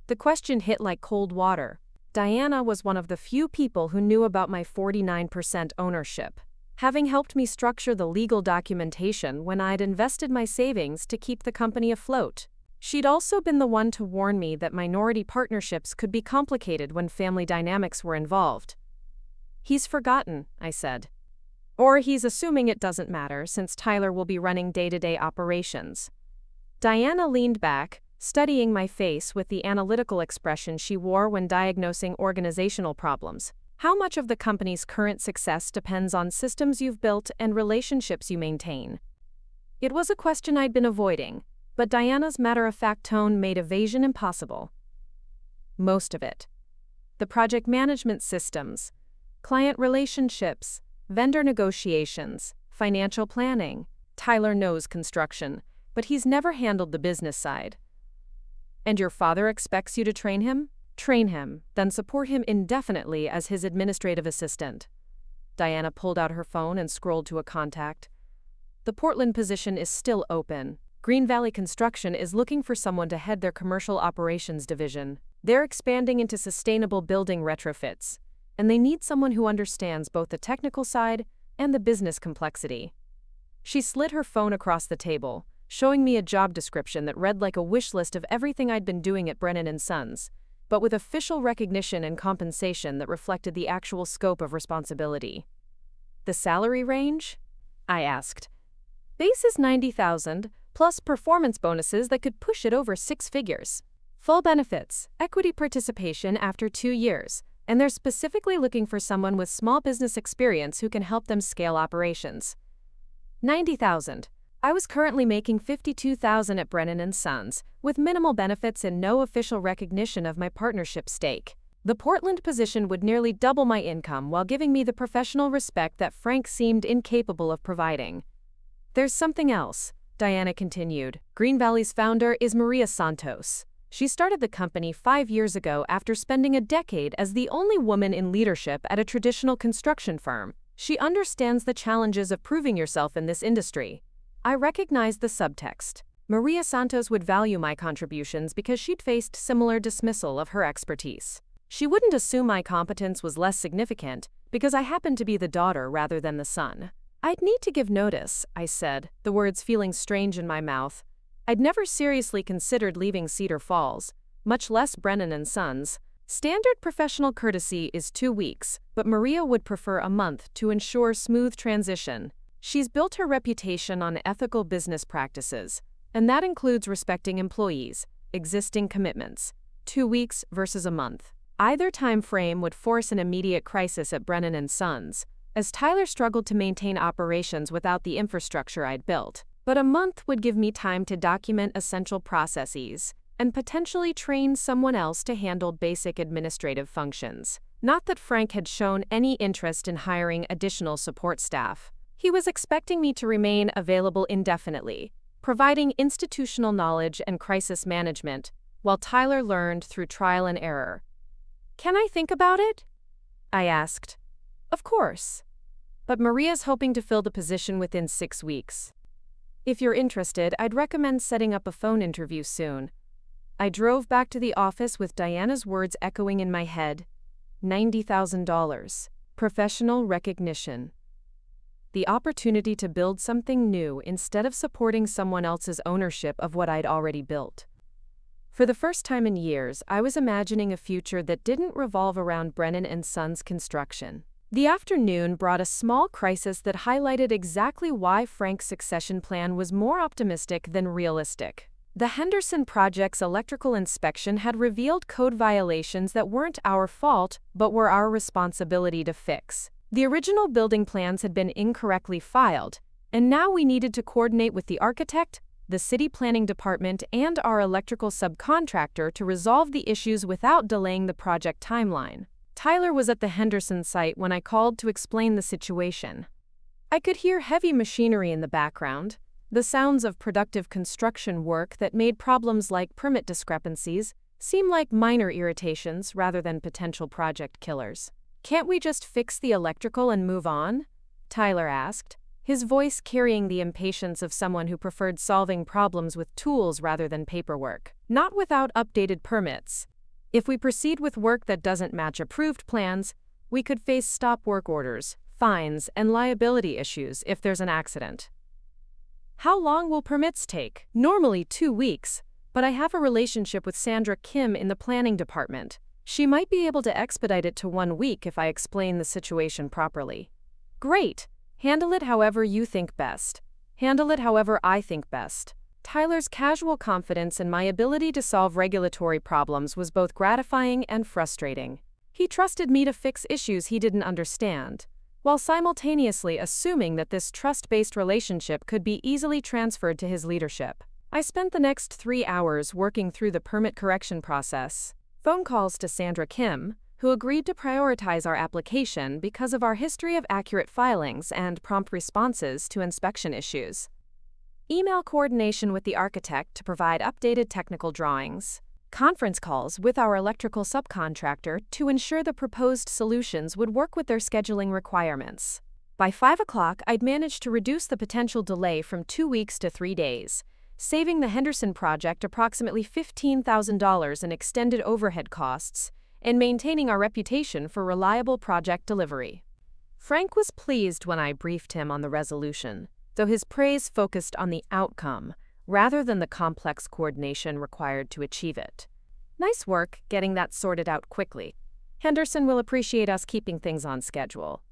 The question hit like cold water. Diana was one of the few people who knew about my 49% ownership, having helped me structure the legal documentation when I'd invested my savings to keep the company afloat. She'd also been the one to warn me that minority partnerships could be complicated when family dynamics were involved. "He's forgotten," I said. "Or he's assuming it doesn't matter since Tyler will be running day-to-day operations." Diana leaned back, studying my face with the analytical expression she wore when diagnosing organizational problems. "How much of the company's current success depends on systems you've built and relationships you maintain?" It was a question I'd been avoiding, but Diana's matter-of-fact tone made evasion impossible. "Most of it." the project management systems, client relationships, vendor negotiations, financial planning. Tyler knows construction, but he's never handled the business side. And your father expects you to train him? Train him, then support him indefinitely as his administrative assistant. Diana pulled out her phone and scrolled to a contact. The Portland position is still open. Green Valley Construction is looking for someone to head their commercial operations division. They're expanding into sustainable building retrofits, and they need someone who understands both the technical side and the business complexity. She slid her phone across the table, showing me a job description that read like a wish list of everything I'd been doing at Brennan Sons, but with official recognition and compensation that reflected the actual scope of responsibility. The salary range? I asked. Base is $90,000, plus performance bonuses that could push it over 6 figures. Full benefits, equity participation after 2 years, and they're specifically looking for someone with small business experience who can help them scale operations. $90,000. I was currently making $52,000 at Brennan Sons, with minimal benefits and no official recognition of my partnership stake. The Portland position would nearly double my income while giving me the professional respect that Frank seemed incapable of providing. There's something else, Diana continued. Green Valley's founder is Maria Santos. She started the company 5 years ago after spending a decade as the only woman in leadership at a traditional construction firm. She understands the challenges of proving yourself in this industry. I recognized the subtext. Maria Santos would value my contributions because she'd faced similar dismissal of her expertise. She wouldn't assume my competence was less significant because I happened to be the daughter rather than the son. I'd need to give notice, I said, the words feeling strange in my mouth. I'd never seriously considered leaving Cedar Falls, much less Brennan Sons. Standard professional courtesy is 2 weeks, but Maria would prefer a month to ensure smooth transition. She's built her reputation on ethical business practices, and that includes respecting employees, existing commitments. 2 weeks versus a month. Either time frame would force an immediate crisis at Brennan Sons, as Tyler struggled to maintain operations without the infrastructure I'd built. But a month would give me time to document essential processes and potentially train someone else to handle basic administrative functions. Not that Frank had shown any interest in hiring additional support staff. He was expecting me to remain available indefinitely, providing institutional knowledge and crisis management, while Tyler learned through trial and error. Can I think about it? I asked. Of course. But Maria's hoping to fill the position within 6 weeks. If you're interested, I'd recommend setting up a phone interview soon. I drove back to the office with Diana's words echoing in my head. $90,000. Professional recognition. The opportunity to build something new instead of supporting someone else's ownership of what I'd already built. For the first time in years, I was imagining a future that didn't revolve around Brennan Sons Construction. The afternoon brought a small crisis that highlighted exactly why Frank's succession plan was more optimistic than realistic. The Henderson project's electrical inspection had revealed code violations that weren't our fault, but were our responsibility to fix. The original building plans had been incorrectly filed, and now we needed to coordinate with the architect, the city planning department, and our electrical subcontractor to resolve the issues without delaying the project timeline. Tyler was at the Henderson site when I called to explain the situation. I could hear heavy machinery in the background, the sounds of productive construction work that made problems like permit discrepancies seem like minor irritations rather than potential project killers. Can't we just fix the electrical and move on? Tyler asked, his voice carrying the impatience of someone who preferred solving problems with tools rather than paperwork. Not without updated permits. If we proceed with work that doesn't match approved plans, we could face stop work orders, fines, and liability issues if there's an accident. How long will permits take? Normally 2 weeks, but I have a relationship with Sandra Kim in the planning department. She might be able to expedite it to 1 week if I explain the situation properly. Great. Handle it however you think best. Handle it however I think best. Tyler's casual confidence in my ability to solve regulatory problems was both gratifying and frustrating. He trusted me to fix issues he didn't understand, while simultaneously assuming that this trust-based relationship could be easily transferred to his leadership. I spent the next 3 hours working through the permit correction process. Phone calls to Sandra Kim, who agreed to prioritize our application because of our history of accurate filings and prompt responses to inspection issues. Email coordination with the architect to provide updated technical drawings. Conference calls with our electrical subcontractor to ensure the proposed solutions would work with their scheduling requirements. By 5 o'clock, I'd managed to reduce the potential delay from 2 weeks to 3 days, saving the Henderson project approximately $15,000 in extended overhead costs and maintaining our reputation for reliable project delivery. Frank was pleased when I briefed him on the resolution, though his praise focused on the outcome rather than the complex coordination required to achieve it. Nice work getting that sorted out quickly. Henderson will appreciate us keeping things on schedule.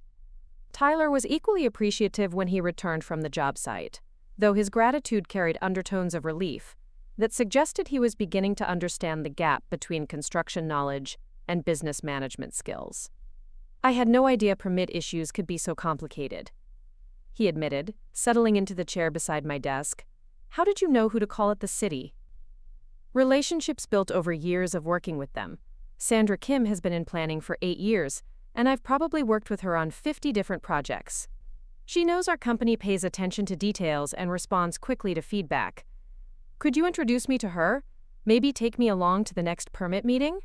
Tyler was equally appreciative when he returned from the job site, though his gratitude carried undertones of relief that suggested he was beginning to understand the gap between construction knowledge and business management skills. I had no idea permit issues could be so complicated, he admitted, settling into the chair beside my desk. How did you know who to call at the city? Relationships built over years of working with them. Sandra Kim has been in planning for 8 years, and I've probably worked with her on 50 different projects. She knows our company pays attention to details and responds quickly to feedback. Could you introduce me to her? Maybe take me along to the next permit meeting?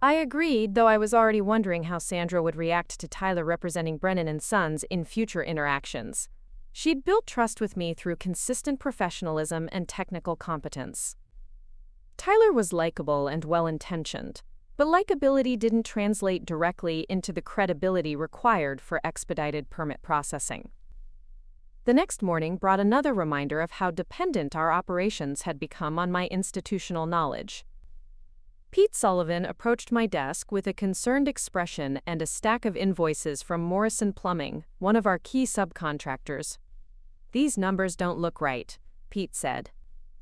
I agreed, though I was already wondering how Sandra would react to Tyler representing Brennan Sons in future interactions. She'd built trust with me through consistent professionalism and technical competence. Tyler was likable and well-intentioned, but likability didn't translate directly into the credibility required for expedited permit processing. The next morning brought another reminder of how dependent our operations had become on my institutional knowledge. Pete Sullivan approached my desk with a concerned expression and a stack of invoices from Morrison Plumbing, one of our key subcontractors. "These numbers don't look right," Pete said.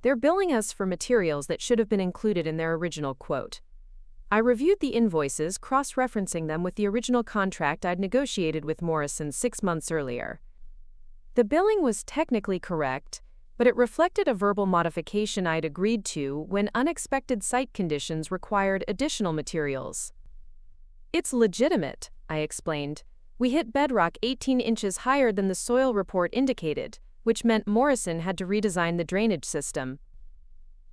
"They're billing us for materials that should have been included in their original quote." I reviewed the invoices, cross-referencing them with the original contract I'd negotiated with Morrison 6 months earlier. The billing was technically correct, but it reflected a verbal modification I'd agreed to when unexpected site conditions required additional materials. "It's legitimate," I explained. "We hit bedrock 18 inches higher than the soil report indicated, which meant Morrison had to redesign the drainage system.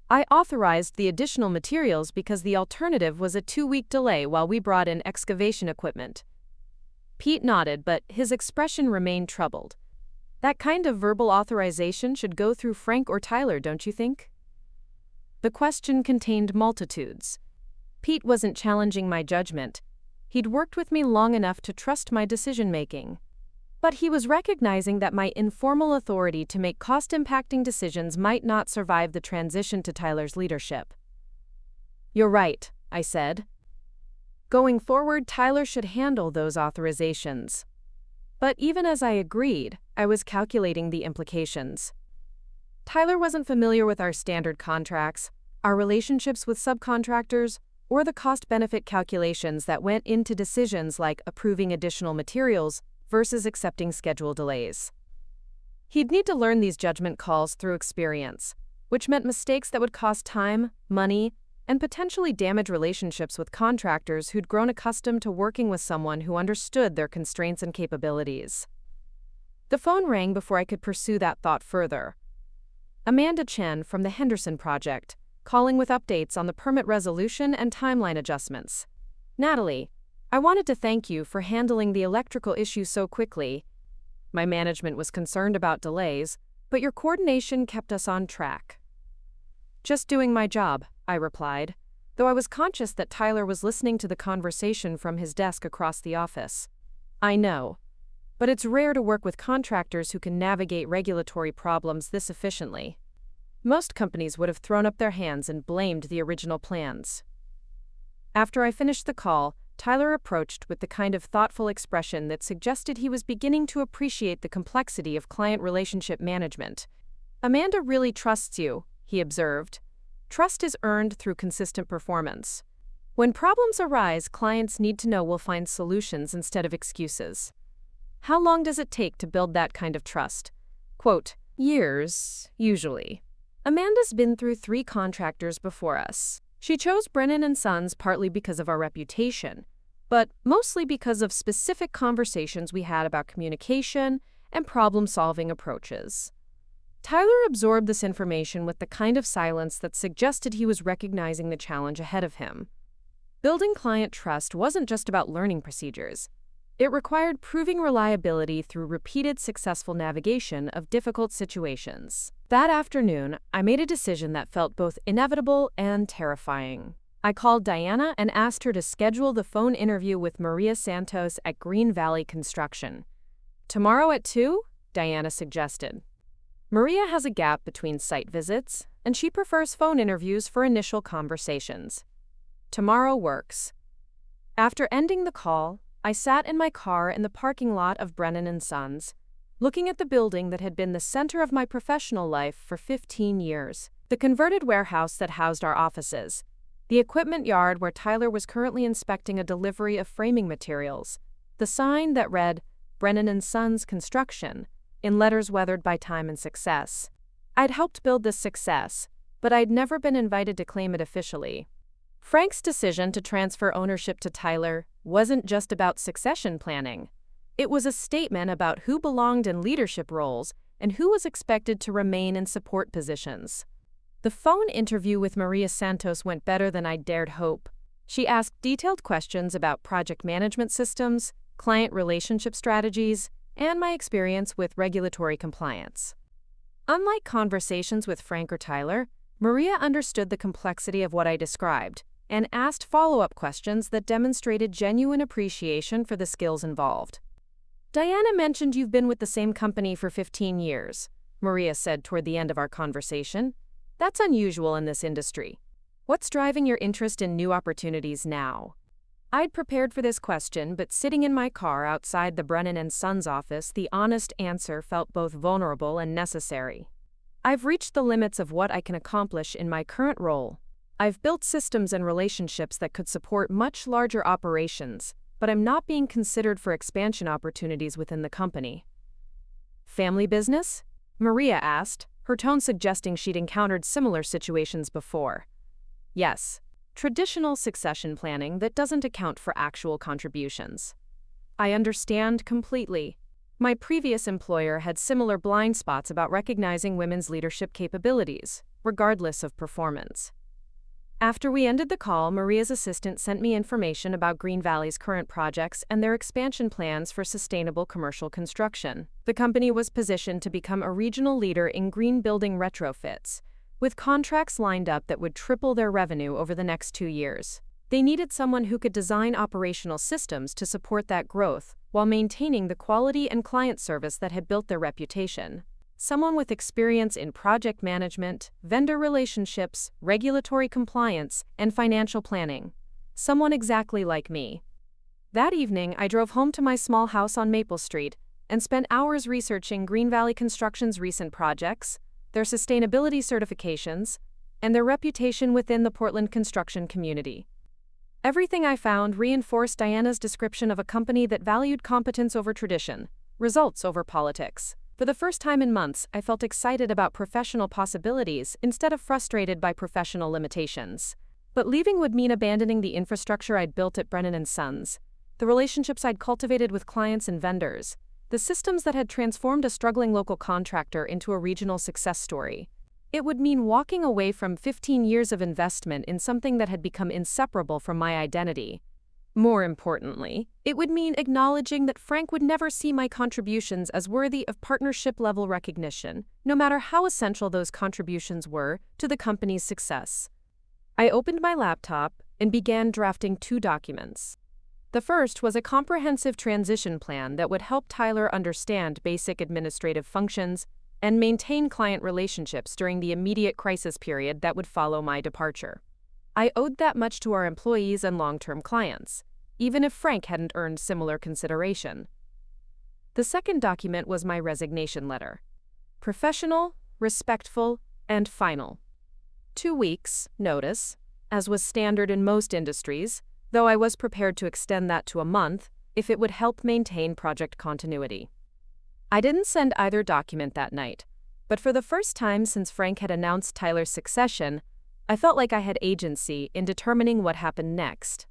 I authorized the additional materials because the alternative was a 2-week delay while we brought in excavation equipment." Pete nodded, but his expression remained troubled. "That kind of verbal authorization should go through Frank or Tyler, don't you think?" The question contained multitudes. Pete wasn't challenging my judgment. He'd worked with me long enough to trust my decision-making. But he was recognizing that my informal authority to make cost-impacting decisions might not survive the transition to Tyler's leadership. "You're right," I said. "Going forward, Tyler should handle those authorizations." But even as I agreed, I was calculating the implications. Tyler wasn't familiar with our standard contracts, our relationships with subcontractors, or the cost-benefit calculations that went into decisions like approving additional materials versus accepting schedule delays. He'd need to learn these judgment calls through experience, which meant mistakes that would cost time, money, and potentially damage relationships with contractors who'd grown accustomed to working with someone who understood their constraints and capabilities. The phone rang before I could pursue that thought further. Amanda Chen from the Henderson project, calling with updates on the permit resolution and timeline adjustments. "Natalie, I wanted to thank you for handling the electrical issue so quickly. My management was concerned about delays, but your coordination kept us on track." "Just doing my job," I replied, though I was conscious that Tyler was listening to the conversation from his desk across the office. "I know, but it's rare to work with contractors who can navigate regulatory problems this efficiently. Most companies would have thrown up their hands and blamed the original plans." After I finished the call, Tyler approached with the kind of thoughtful expression that suggested he was beginning to appreciate the complexity of client relationship management. "Amanda really trusts you," he observed. "Trust is earned through consistent performance. When problems arise, clients need to know we'll find solutions instead of excuses." "How long does it take to build that kind of trust?" Quote, "Years, usually. Amanda's been through 3 contractors before us. She chose Brennan Sons partly because of our reputation, but mostly because of specific conversations we had about communication and problem-solving approaches. Tyler absorbed this information with the kind of silence that suggested he was recognizing the challenge ahead of him. Building client trust wasn't just about learning procedures. It required proving reliability through repeated successful navigation of difficult situations. That afternoon, I made a decision that felt both inevitable and terrifying. I called Diana and asked her to schedule the phone interview with Maria Santos at Green Valley Construction. Tomorrow at 2? Diana suggested. Maria has a gap between site visits, and she prefers phone interviews for initial conversations. Tomorrow works. After ending the call, I sat in my car in the parking lot of Brennan Sons, looking at the building that had been the center of my professional life for 15 years. The converted warehouse that housed our offices, the equipment yard where Tyler was currently inspecting a delivery of framing materials, the sign that read Brennan Sons Construction in letters weathered by time and success. I'd helped build this success, but I'd never been invited to claim it officially. Frank's decision to transfer ownership to Tyler wasn't just about succession planning. It was a statement about who belonged in leadership roles and who was expected to remain in support positions. The phone interview with Maria Santos went better than I'd dared hope. She asked detailed questions about project management systems, client relationship strategies, and my experience with regulatory compliance. Unlike conversations with Frank or Tyler, Maria understood the complexity of what I described and asked follow-up questions that demonstrated genuine appreciation for the skills involved. Diana mentioned you've been with the same company for 15 years, Maria said toward the end of our conversation. That's unusual in this industry. What's driving your interest in new opportunities now? I'd prepared for this question, but sitting in my car outside the Brennan Sons office, the honest answer felt both vulnerable and necessary. I've reached the limits of what I can accomplish in my current role. I've built systems and relationships that could support much larger operations, but I'm not being considered for expansion opportunities within the company. Family business? Maria asked, her tone suggesting she'd encountered similar situations before. Yes. Traditional succession planning that doesn't account for actual contributions. I understand completely. My previous employer had similar blind spots about recognizing women's leadership capabilities, regardless of performance. After we ended the call, Maria's assistant sent me information about Green Valley's current projects and their expansion plans for sustainable commercial construction. The company was positioned to become a regional leader in green building retrofits, with contracts lined up that would triple their revenue over the next 2 years. They needed someone who could design operational systems to support that growth while maintaining the quality and client service that had built their reputation. Someone with experience in project management, vendor relationships, regulatory compliance, and financial planning. Someone exactly like me. That evening, I drove home to my small house on Maple Street and spent hours researching Green Valley Construction's recent projects, their sustainability certifications, and their reputation within the Portland construction community. Everything I found reinforced Diana's description of a company that valued competence over tradition, results over politics. For the first time in months, I felt excited about professional possibilities instead of frustrated by professional limitations. But leaving would mean abandoning the infrastructure I'd built at Brennan Sons, the relationships I'd cultivated with clients and vendors, the systems that had transformed a struggling local contractor into a regional success story. It would mean walking away from 15 years of investment in something that had become inseparable from my identity. More importantly, it would mean acknowledging that Frank would never see my contributions as worthy of partnership-level recognition, no matter how essential those contributions were to the company's success. I opened my laptop and began drafting 2 documents. The first was a comprehensive transition plan that would help Tyler understand basic administrative functions and maintain client relationships during the immediate crisis period that would follow my departure. I owed that much to our employees and long-term clients, even if Frank hadn't earned similar consideration. The second document was my resignation letter. Professional, respectful, and final. 2 weeks' notice, as was standard in most industries, though I was prepared to extend that to a month if it would help maintain project continuity. I didn't send either document that night, but for the first time since Frank had announced Tyler's succession, I felt like I had agency in determining what happened next.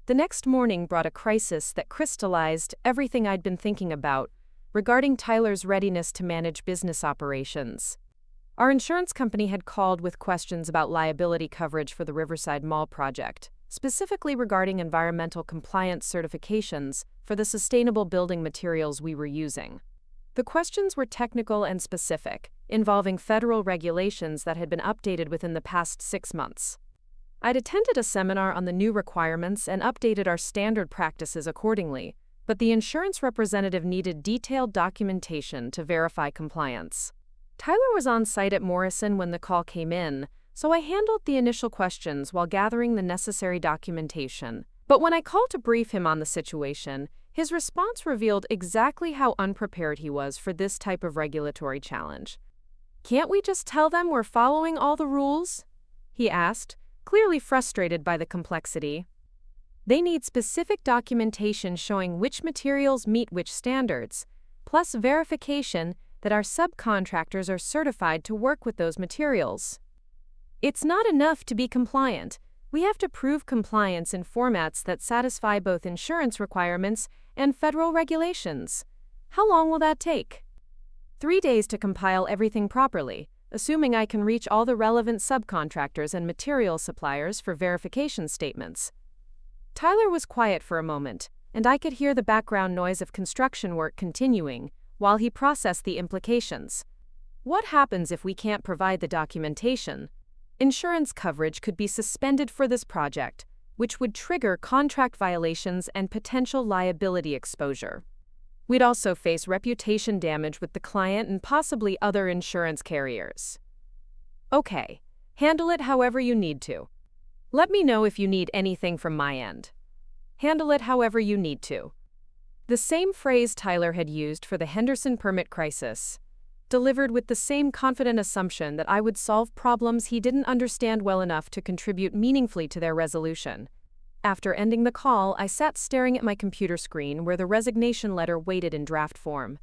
The next morning brought a crisis that crystallized everything I'd been thinking about regarding Tyler's readiness to manage business operations. Our insurance company had called with questions about liability coverage for the Riverside Mall project, specifically regarding environmental compliance certifications for the sustainable building materials we were using. The questions were technical and specific, involving federal regulations that had been updated within the past 6 months. I'd attended a seminar on the new requirements and updated our standard practices accordingly, but the insurance representative needed detailed documentation to verify compliance. Tyler was on site at Morrison when the call came in, so I handled the initial questions while gathering the necessary documentation. But when I called to brief him on the situation, his response revealed exactly how unprepared he was for this type of regulatory challenge. "Can't we just tell them we're following all the rules?" he asked, clearly frustrated by the complexity. "They need specific documentation showing which materials meet which standards, plus verification that our subcontractors are certified to work with those materials. It's not enough to be compliant. We have to prove compliance in formats that satisfy both insurance requirements and federal regulations. How long will that take?" 3 days to compile everything properly, assuming I can reach all the relevant subcontractors and material suppliers for verification statements. Tyler was quiet for a moment, and I could hear the background noise of construction work continuing while he processed the implications. What happens if we can't provide the documentation? Insurance coverage could be suspended for this project, which would trigger contract violations and potential liability exposure. We'd also face reputation damage with the client and possibly other insurance carriers. "Okay, handle it however you need to. Let me know if you need anything from my end. Handle it however you need to." The same phrase Tyler had used for the Henderson permit crisis, delivered with the same confident assumption that I would solve problems he didn't understand well enough to contribute meaningfully to their resolution. After ending the call, I sat staring at my computer screen where the resignation letter waited in draft form.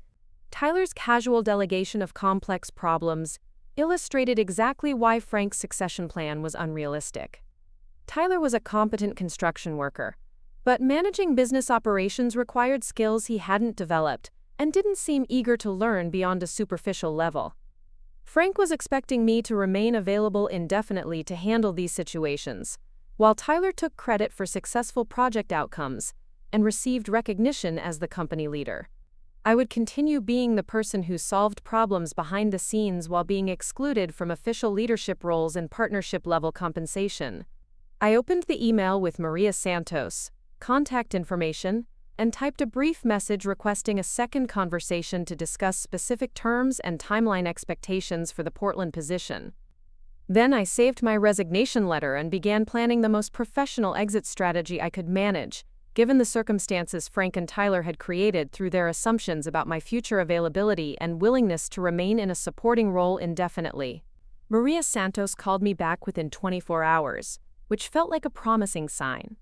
Tyler's casual delegation of complex problems illustrated exactly why Frank's succession plan was unrealistic. Tyler was a competent construction worker, but managing business operations required skills he hadn't developed and didn't seem eager to learn beyond a superficial level. Frank was expecting me to remain available indefinitely to handle these situations, while Tyler took credit for successful project outcomes and received recognition as the company leader. I would continue being the person who solved problems behind the scenes while being excluded from official leadership roles and partnership-level compensation. I opened the email with Maria Santos, contact information, and typed a brief message requesting a second conversation to discuss specific terms and timeline expectations for the Portland position. Then I saved my resignation letter and began planning the most professional exit strategy I could manage, given the circumstances Frank and Tyler had created through their assumptions about my future availability and willingness to remain in a supporting role indefinitely. Maria Santos called me back within 24 hours, which felt like a promising sign.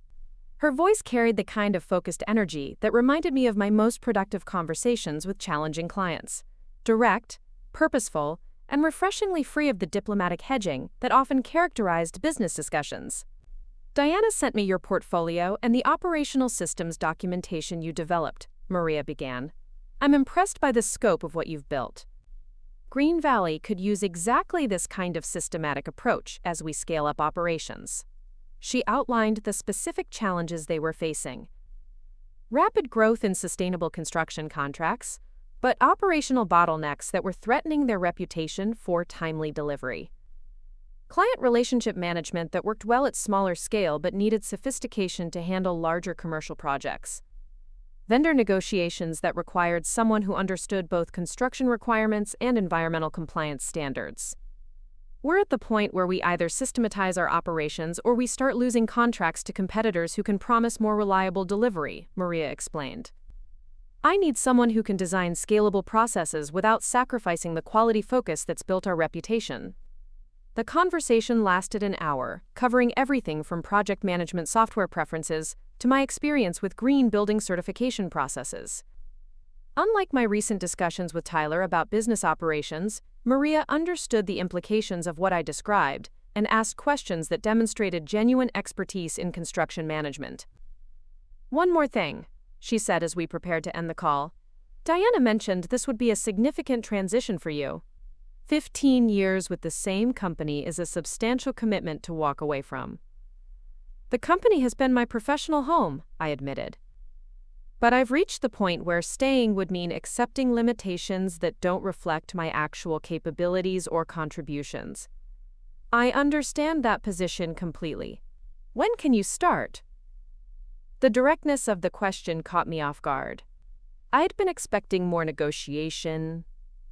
Her voice carried the kind of focused energy that reminded me of my most productive conversations with challenging clients. Direct, purposeful, and refreshingly free of the diplomatic hedging that often characterized business discussions. "Diana sent me your portfolio and the operational systems documentation you developed," Maria began. "I'm impressed by the scope of what you've built. Green Valley could use exactly this kind of systematic approach as we scale up operations." She outlined the specific challenges they were facing. Rapid growth in sustainable construction contracts, but operational bottlenecks that were threatening their reputation for timely delivery. Client relationship management that worked well at smaller scale but needed sophistication to handle larger commercial projects. Vendor negotiations that required someone who understood both construction requirements and environmental compliance standards. "We're at the point where we either systematize our operations or we start losing contracts to competitors who can promise more reliable delivery," Maria explained. "I need someone who can design scalable processes without sacrificing the quality focus that's built our reputation." The conversation lasted an hour, covering everything from project management software preferences to my experience with green building certification processes. Unlike my recent discussions with Tyler about business operations, Maria understood the implications of what I described and asked questions that demonstrated genuine expertise in construction management. "One more thing," she said as we prepared to end the call. "Diana mentioned this would be a significant transition for you. 15 years with the same company is a substantial commitment to walk away from." "The company has been my professional home," I admitted. "But I've reached the point where staying would mean accepting limitations that don't reflect my actual capabilities or contributions." "I understand that position completely. When can you start?" The directness of the question caught me off guard. I'd been expecting more negotiation,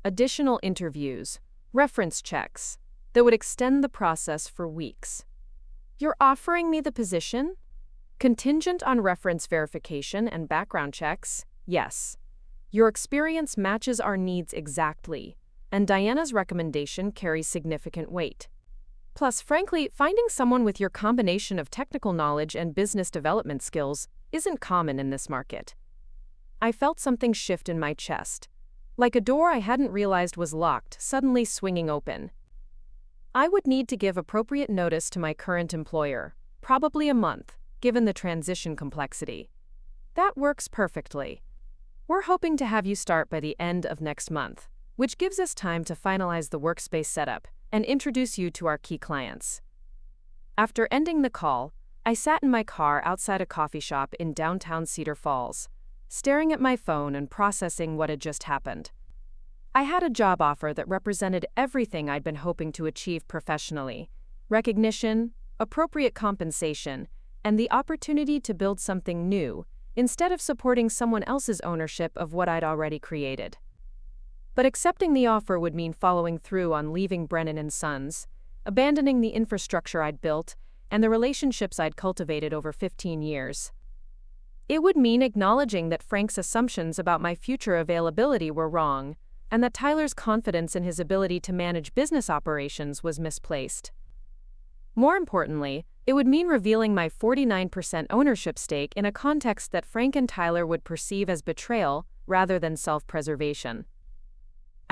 additional interviews, reference checks that would extend the process for weeks. "You're offering me the position? Contingent on reference verification and background checks? Yes. Your experience matches our needs exactly, and Diana's recommendation carries significant weight. Plus, frankly, finding someone with your combination of technical knowledge and business development skills isn't common in this market." I felt something shift in my chest, like a door I hadn't realized was locked suddenly swinging open. I would need to give appropriate notice to my current employer, probably a month, given the transition complexity. "That works perfectly. We're hoping to have you start by the end of next month, which gives us time to finalize the workspace setup and introduce you to our key clients." After ending the call, I sat in my car outside a coffee shop in downtown Cedar Falls, staring at my phone and processing what had just happened. I had a job offer that represented everything I'd been hoping to achieve professionally: recognition, appropriate compensation, and the opportunity to build something new instead of supporting someone else's ownership of what I'd already created. But accepting the offer would mean following through on leaving Brennan Sons, abandoning the infrastructure I'd built and the relationships I'd cultivated over 15 years. It would mean acknowledging that Frank's assumptions about my future availability were wrong, and that Tyler's confidence in his ability to manage business operations was misplaced. More importantly, it would mean revealing my 49% ownership stake in a context that Frank and Tyler would perceive as betrayal rather than self-preservation.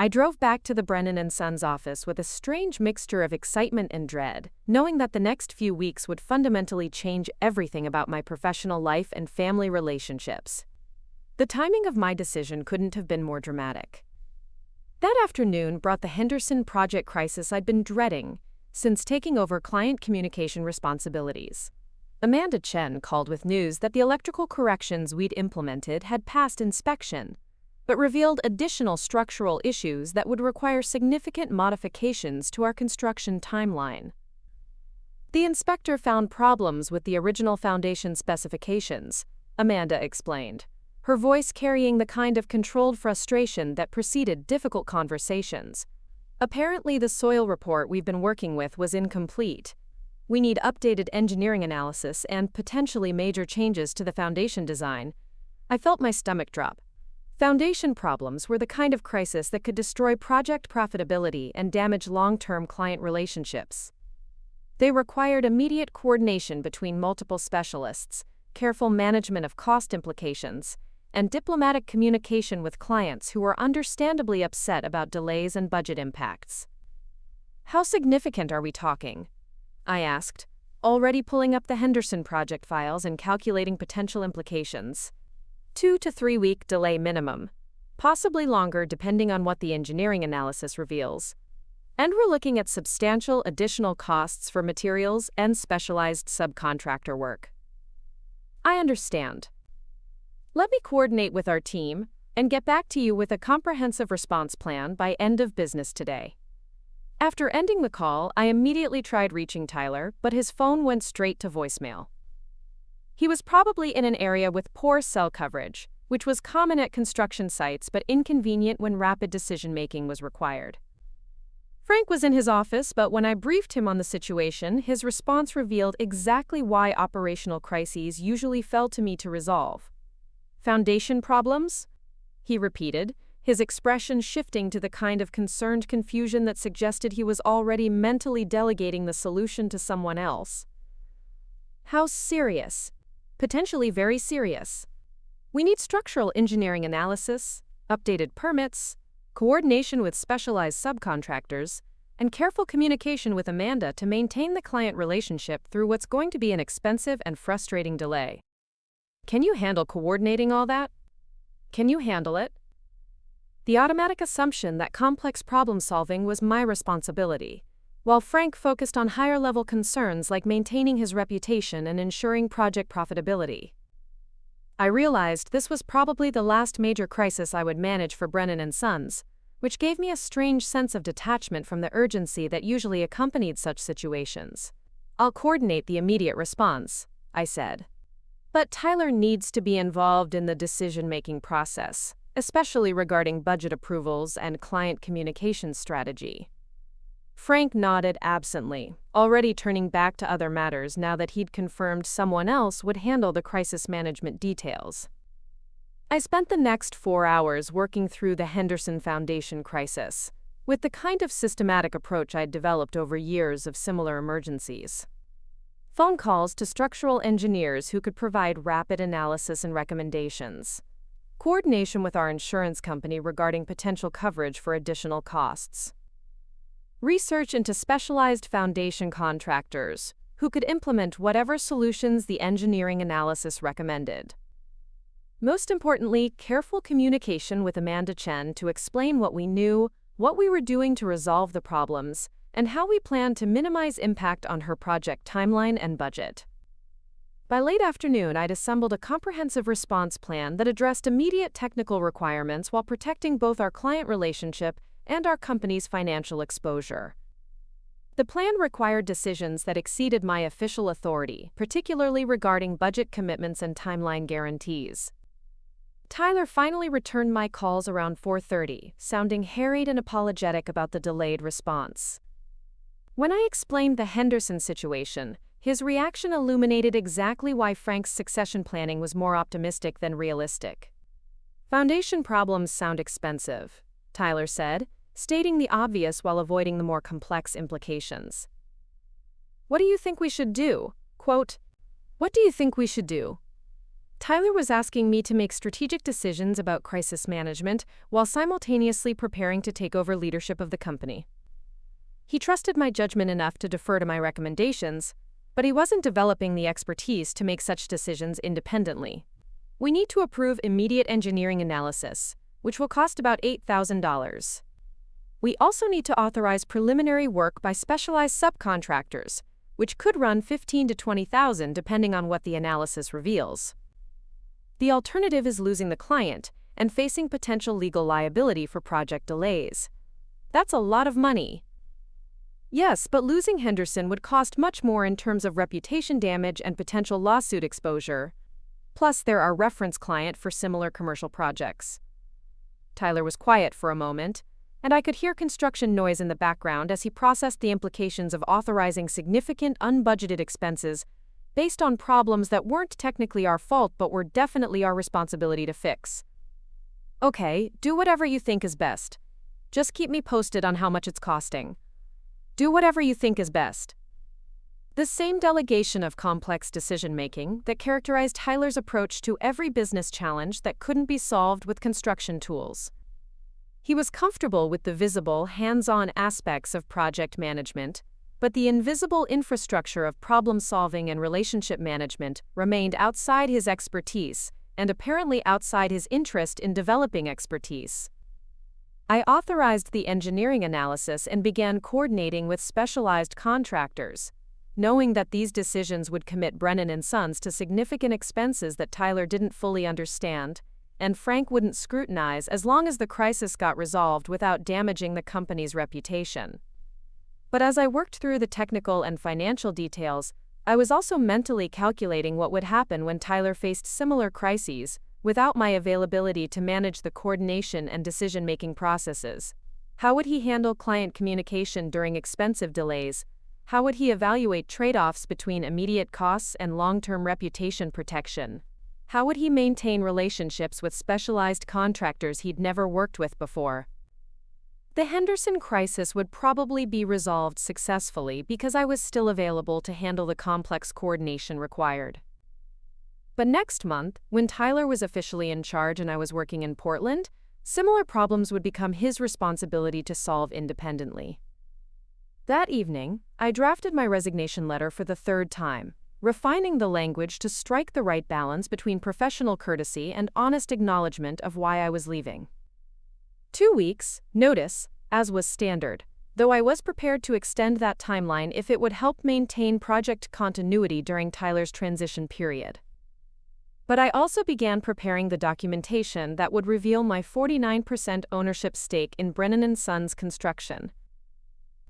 I drove back to the Brennan Sons office with a strange mixture of excitement and dread, knowing that the next few weeks would fundamentally change everything about my professional life and family relationships. The timing of my decision couldn't have been more dramatic. That afternoon brought the Henderson project crisis I'd been dreading since taking over client communication responsibilities. Amanda Chen called with news that the electrical corrections we'd implemented had passed inspection, but revealed additional structural issues that would require significant modifications to our construction timeline. The inspector found problems with the original foundation specifications, Amanda explained, her voice carrying the kind of controlled frustration that preceded difficult conversations. "Apparently, the soil report we've been working with was incomplete. We need updated engineering analysis and potentially major changes to the foundation design." I felt my stomach drop. Foundation problems were the kind of crisis that could destroy project profitability and damage long-term client relationships. They required immediate coordination between multiple specialists, careful management of cost implications, and diplomatic communication with clients who were understandably upset about delays and budget impacts. "How significant are we talking?" I asked, already pulling up the Henderson project files and calculating potential implications. 2 to 3 week delay minimum, possibly longer depending on what the engineering analysis reveals. And we're looking at substantial additional costs for materials and specialized subcontractor work. "I understand. Let me coordinate with our team and get back to you with a comprehensive response plan by end of business today." After ending the call, I immediately tried reaching Tyler, but his phone went straight to voicemail. He was probably in an area with poor cell coverage, which was common at construction sites but inconvenient when rapid decision-making was required. Frank was in his office, but when I briefed him on the situation, his response revealed exactly why operational crises usually fell to me to resolve. "Foundation problems?" he repeated, his expression shifting to the kind of concerned confusion that suggested he was already mentally delegating the solution to someone else. "How serious?" "Potentially very serious. We need structural engineering analysis, updated permits, coordination with specialized subcontractors, and careful communication with Amanda to maintain the client relationship through what's going to be an expensive and frustrating delay. Can you handle coordinating all that? Can you handle it? The automatic assumption that complex problem solving was my responsibility, while Frank focused on higher-level concerns like maintaining his reputation and ensuring project profitability. I realized this was probably the last major crisis I would manage for Brennan Sons, which gave me a strange sense of detachment from the urgency that usually accompanied such situations. I'll coordinate the immediate response, I said. But Tyler needs to be involved in the decision-making process, especially regarding budget approvals and client communication strategy. Frank nodded absently, already turning back to other matters now that he'd confirmed someone else would handle the crisis management details. I spent the next 4 hours working through the Henderson Foundation crisis, with the kind of systematic approach I'd developed over years of similar emergencies. Phone calls to structural engineers who could provide rapid analysis and recommendations. Coordination with our insurance company regarding potential coverage for additional costs. Research into specialized foundation contractors who could implement whatever solutions the engineering analysis recommended. Most importantly, careful communication with Amanda Chen to explain what we knew, what we were doing to resolve the problems, and how we planned to minimize impact on her project timeline and budget. By late afternoon, I'd assembled a comprehensive response plan that addressed immediate technical requirements while protecting both our client relationship and our company's financial exposure. The plan required decisions that exceeded my official authority, particularly regarding budget commitments and timeline guarantees. Tyler finally returned my calls around 4:30, sounding harried and apologetic about the delayed response. When I explained the Henderson situation, his reaction illuminated exactly why Frank's succession planning was more optimistic than realistic. Foundation problems sound expensive, Tyler said, stating the obvious while avoiding the more complex implications. What do you think we should do? Quote, what do you think we should do? Tyler was asking me to make strategic decisions about crisis management while simultaneously preparing to take over leadership of the company. He trusted my judgment enough to defer to my recommendations, but he wasn't developing the expertise to make such decisions independently. We need to approve immediate engineering analysis, which will cost about $8,000. We also need to authorize preliminary work by specialized subcontractors, which could run $15,000 to $20,000 depending on what the analysis reveals. The alternative is losing the client and facing potential legal liability for project delays. That's a lot of money. Yes, but losing Henderson would cost much more in terms of reputation damage and potential lawsuit exposure. Plus, they're our reference client for similar commercial projects. Tyler was quiet for a moment, and I could hear construction noise in the background as he processed the implications of authorizing significant unbudgeted expenses based on problems that weren't technically our fault but were definitely our responsibility to fix. Okay, do whatever you think is best. Just keep me posted on how much it's costing. Do whatever you think is best. The same delegation of complex decision-making that characterized Tyler's approach to every business challenge that couldn't be solved with construction tools. He was comfortable with the visible, hands-on aspects of project management, but the invisible infrastructure of problem-solving and relationship management remained outside his expertise and apparently outside his interest in developing expertise. I authorized the engineering analysis and began coordinating with specialized contractors, knowing that these decisions would commit Brennan Sons to significant expenses that Tyler didn't fully understand, and Frank wouldn't scrutinize as long as the crisis got resolved without damaging the company's reputation. But as I worked through the technical and financial details, I was also mentally calculating what would happen when Tyler faced similar crises, without my availability to manage the coordination and decision-making processes. How would he handle client communication during expensive delays? How would he evaluate trade-offs between immediate costs and long-term reputation protection? How would he maintain relationships with specialized contractors he'd never worked with before? The Henderson crisis would probably be resolved successfully because I was still available to handle the complex coordination required. But next month, when Tyler was officially in charge and I was working in Portland, similar problems would become his responsibility to solve independently. That evening, I drafted my resignation letter for the third time, refining the language to strike the right balance between professional courtesy and honest acknowledgement of why I was leaving. 2 weeks, notice, as was standard, though I was prepared to extend that timeline if it would help maintain project continuity during Tyler's transition period. But I also began preparing the documentation that would reveal my 49% ownership stake in Brennan Sons Construction.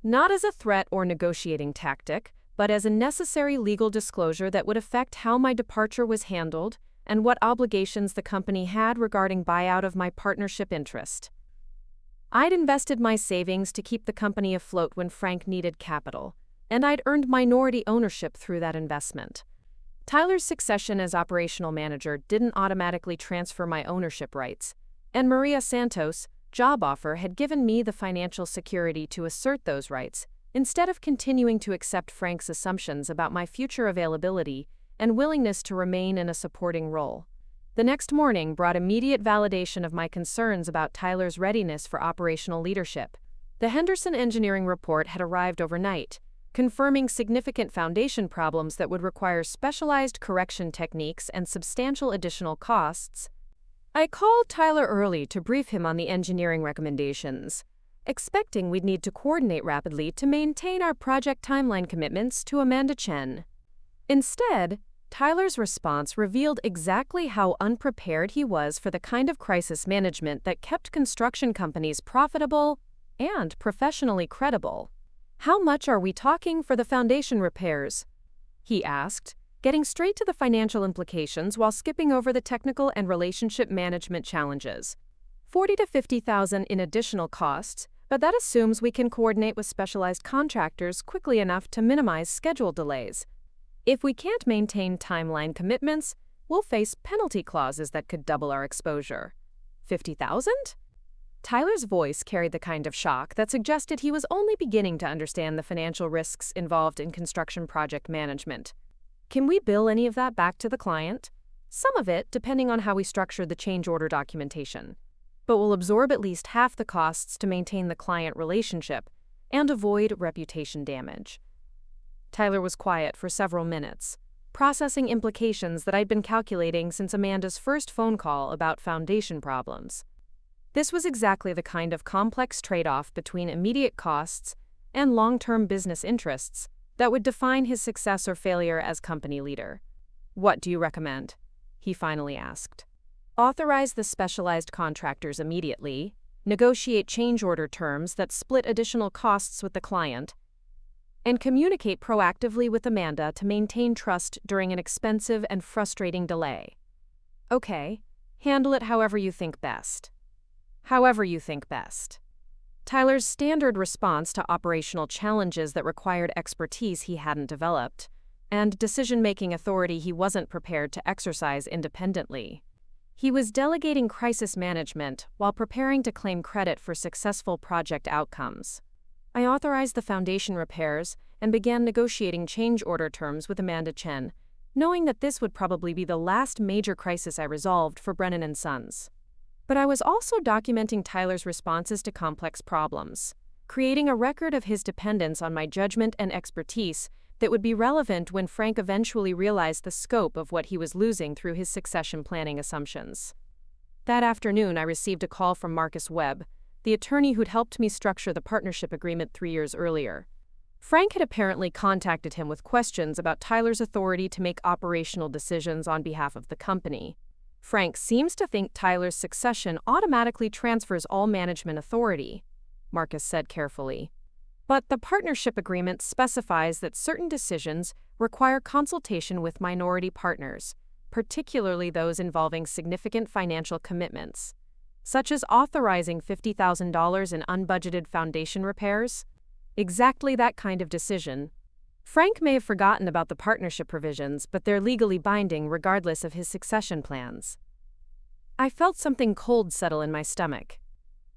Not as a threat or negotiating tactic, but as a necessary legal disclosure that would affect how my departure was handled and what obligations the company had regarding buyout of my partnership interest. I'd invested my savings to keep the company afloat when Frank needed capital, and I'd earned minority ownership through that investment. Tyler's succession as operational manager didn't automatically transfer my ownership rights, and Maria Santos' job offer had given me the financial security to assert those rights, instead of continuing to accept Frank's assumptions about my future availability and willingness to remain in a supporting role. The next morning brought immediate validation of my concerns about Tyler's readiness for operational leadership. The Henderson engineering report had arrived overnight, confirming significant foundation problems that would require specialized correction techniques and substantial additional costs. I called Tyler early to brief him on the engineering recommendations, expecting we'd need to coordinate rapidly to maintain our project timeline commitments to Amanda Chen. Instead, Tyler's response revealed exactly how unprepared he was for the kind of crisis management that kept construction companies profitable and professionally credible. "How much are we talking for the foundation repairs?" he asked, getting straight to the financial implications while skipping over the technical and relationship management challenges. 40 to 50,000 in additional costs, but that assumes we can coordinate with specialized contractors quickly enough to minimize schedule delays. If we can't maintain timeline commitments, we'll face penalty clauses that could double our exposure. 50,000? Tyler's voice carried the kind of shock that suggested he was only beginning to understand the financial risks involved in construction project management. Can we bill any of that back to the client? Some of it, depending on how we structure the change order documentation. But we'll absorb at least half the costs to maintain the client relationship and avoid reputation damage. Tyler was quiet for several minutes, processing implications that I'd been calculating since Amanda's first phone call about foundation problems. This was exactly the kind of complex trade-off between immediate costs and long-term business interests that would define his success or failure as company leader. "What do you recommend?" he finally asked. "Authorize the specialized contractors immediately, negotiate change order terms that split additional costs with the client, and communicate proactively with Amanda to maintain trust during an expensive and frustrating delay." "Okay, handle it however you think best." However you think best. Tyler's standard response to operational challenges that required expertise he hadn't developed, and decision-making authority he wasn't prepared to exercise independently. He was delegating crisis management while preparing to claim credit for successful project outcomes. I authorized the foundation repairs and began negotiating change order terms with Amanda Chen, knowing that this would probably be the last major crisis I resolved for Brennan Sons. But I was also documenting Tyler's responses to complex problems, creating a record of his dependence on my judgment and expertise that would be relevant when Frank eventually realized the scope of what he was losing through his succession planning assumptions. That afternoon, I received a call from Marcus Webb, the attorney who'd helped me structure the partnership agreement 3 years earlier. Frank had apparently contacted him with questions about Tyler's authority to make operational decisions on behalf of the company. "Frank seems to think Tyler's succession automatically transfers all management authority," Marcus said carefully. "But the partnership agreement specifies that certain decisions require consultation with minority partners, particularly those involving significant financial commitments, such as authorizing $50,000 in unbudgeted foundation repairs." Exactly that kind of decision. Frank may have forgotten about the partnership provisions, but they're legally binding regardless of his succession plans. I felt something cold settle in my stomach.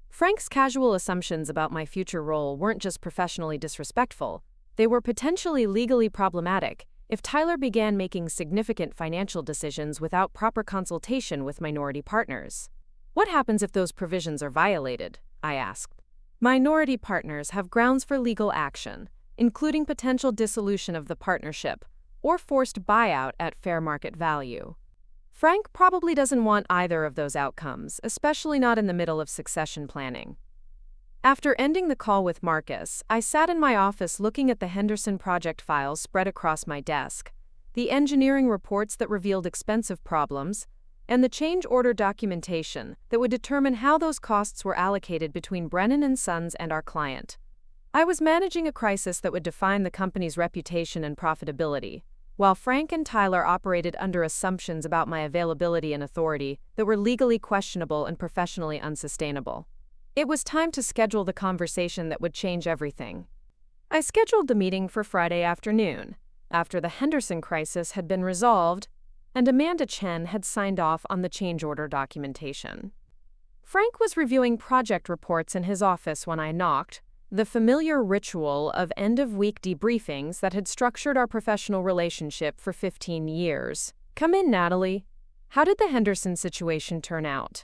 Frank's casual assumptions about my future role weren't just professionally disrespectful, they were potentially legally problematic if Tyler began making significant financial decisions without proper consultation with minority partners. "What happens if those provisions are violated?" I asked. Minority partners have grounds for legal action, including potential dissolution of the partnership or forced buyout at fair market value. Frank probably doesn't want either of those outcomes, especially not in the middle of succession planning. After ending the call with Marcus, I sat in my office looking at the Henderson project files spread across my desk, the engineering reports that revealed expensive problems, and the change order documentation that would determine how those costs were allocated between Brennan Sons and our client. I was managing a crisis that would define the company's reputation and profitability, while Frank and Tyler operated under assumptions about my availability and authority that were legally questionable and professionally unsustainable. It was time to schedule the conversation that would change everything. I scheduled the meeting for Friday afternoon, after the Henderson crisis had been resolved and Amanda Chen had signed off on the change order documentation. Frank was reviewing project reports in his office when I knocked, the familiar ritual of end-of-week debriefings that had structured our professional relationship for 15 years. "Come in, Natalie. How did the Henderson situation turn out?"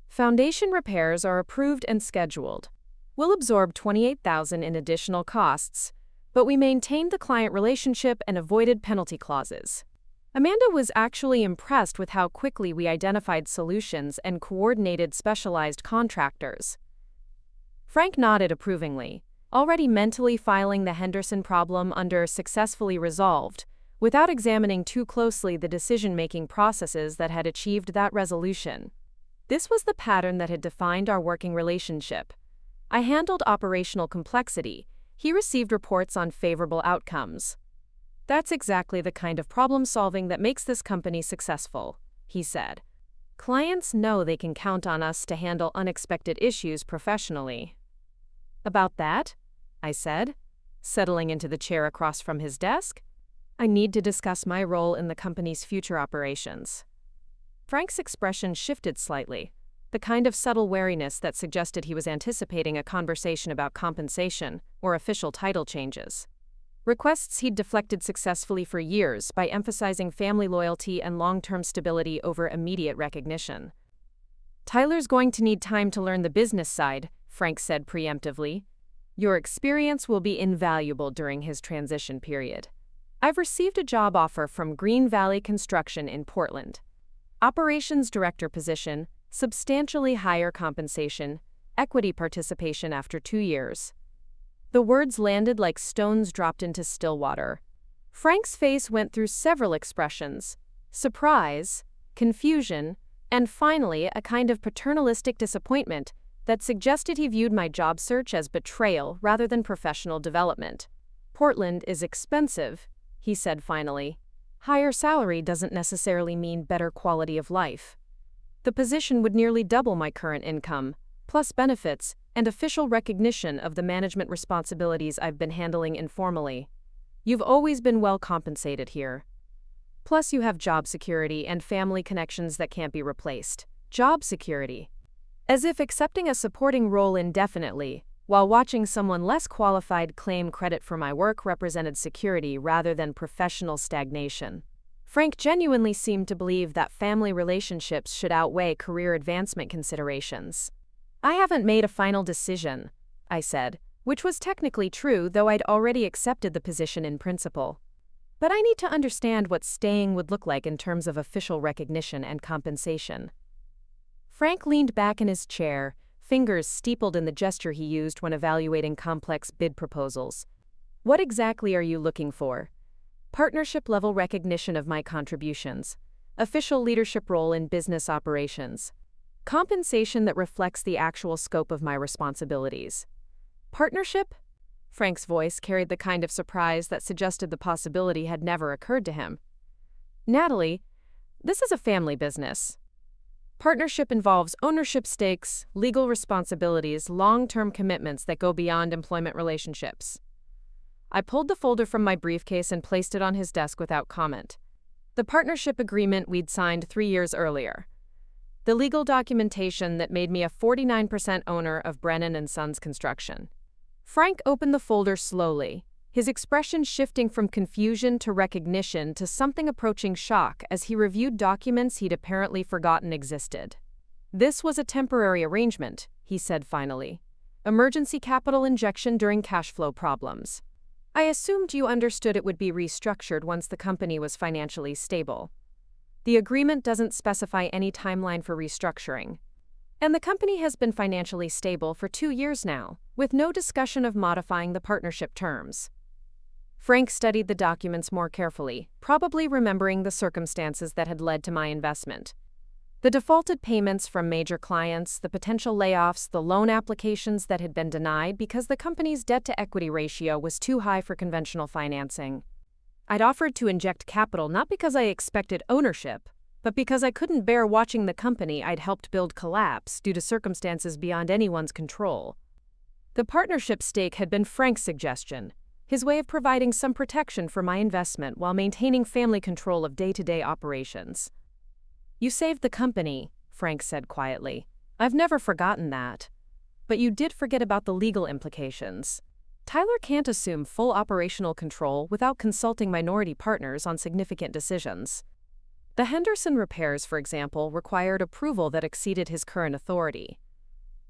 "Foundation repairs are approved and scheduled. We'll absorb $28,000 in additional costs, but we maintained the client relationship and avoided penalty clauses." Amanda was actually impressed with how quickly we identified solutions and coordinated specialized contractors. Frank nodded approvingly, already mentally filing the Henderson problem under successfully resolved, without examining too closely the decision-making processes that had achieved that resolution. This was the pattern that had defined our working relationship. I handled operational complexity. He received reports on favorable outcomes. "That's exactly the kind of problem-solving that makes this company successful," he said. "Clients know they can count on us to handle unexpected issues professionally." "About that," I said, settling into the chair across from his desk, "I need to discuss my role in the company's future operations." Frank's expression shifted slightly, the kind of subtle wariness that suggested he was anticipating a conversation about compensation or official title changes. Requests he'd deflected successfully for years by emphasizing family loyalty and long-term stability over immediate recognition. "Tyler's going to need time to learn the business side," Frank said preemptively. "Your experience will be invaluable during his transition period. I've received a job offer from Green Valley Construction in Portland. Operations director position, substantially higher compensation, equity participation after 2 years." The words landed like stones dropped into still water. Frank's face went through several expressions: surprise, confusion, and finally a kind of paternalistic disappointment that suggested he viewed my job search as betrayal rather than professional development. "Portland is expensive," he said finally. "Higher salary doesn't necessarily mean better quality of life. The position would nearly double my current income, plus benefits and official recognition of the management responsibilities I've been handling informally. You've always been well compensated here. Plus you have job security and family connections that can't be replaced." Job security. As if accepting a supporting role indefinitely, while watching someone less qualified claim credit for my work represented security rather than professional stagnation. Frank genuinely seemed to believe that family relationships should outweigh career advancement considerations. "I haven't made a final decision," I said, which was technically true, though I'd already accepted the position in principle. "But I need to understand what staying would look like in terms of official recognition and compensation." Frank leaned back in his chair, fingers steepled in the gesture he used when evaluating complex bid proposals. "What exactly are you looking for?" "Partnership-level recognition of my contributions. Official leadership role in business operations. Compensation that reflects the actual scope of my responsibilities." "Partnership?" Frank's voice carried the kind of surprise that suggested the possibility had never occurred to him. "Natalie, this is a family business. Partnership involves ownership stakes, legal responsibilities, long-term commitments that go beyond employment relationships." I pulled the folder from my briefcase and placed it on his desk without comment. The partnership agreement we'd signed 3 years earlier. The legal documentation that made me a 49% owner of Brennan Sons Construction. Frank opened the folder slowly, his expression shifting from confusion to recognition to something approaching shock as he reviewed documents he'd apparently forgotten existed. "This was a temporary arrangement," he said finally. Emergency capital injection during cash flow problems. I assumed you understood it would be restructured once the company was financially stable. The agreement doesn't specify any timeline for restructuring. And the company has been financially stable for 2 years now, with no discussion of modifying the partnership terms. Frank studied the documents more carefully, probably remembering the circumstances that had led to my investment. The defaulted payments from major clients, the potential layoffs, the loan applications that had been denied because the company's debt-to-equity ratio was too high for conventional financing. I'd offered to inject capital not because I expected ownership, but because I couldn't bear watching the company I'd helped build collapse due to circumstances beyond anyone's control. The partnership stake had been Frank's suggestion, his way of providing some protection for my investment while maintaining family control of day-to-day operations. "You saved the company," Frank said quietly. "I've never forgotten that. But you did forget about the legal implications. Tyler can't assume full operational control without consulting minority partners on significant decisions. The Henderson repairs, for example, required approval that exceeded his current authority."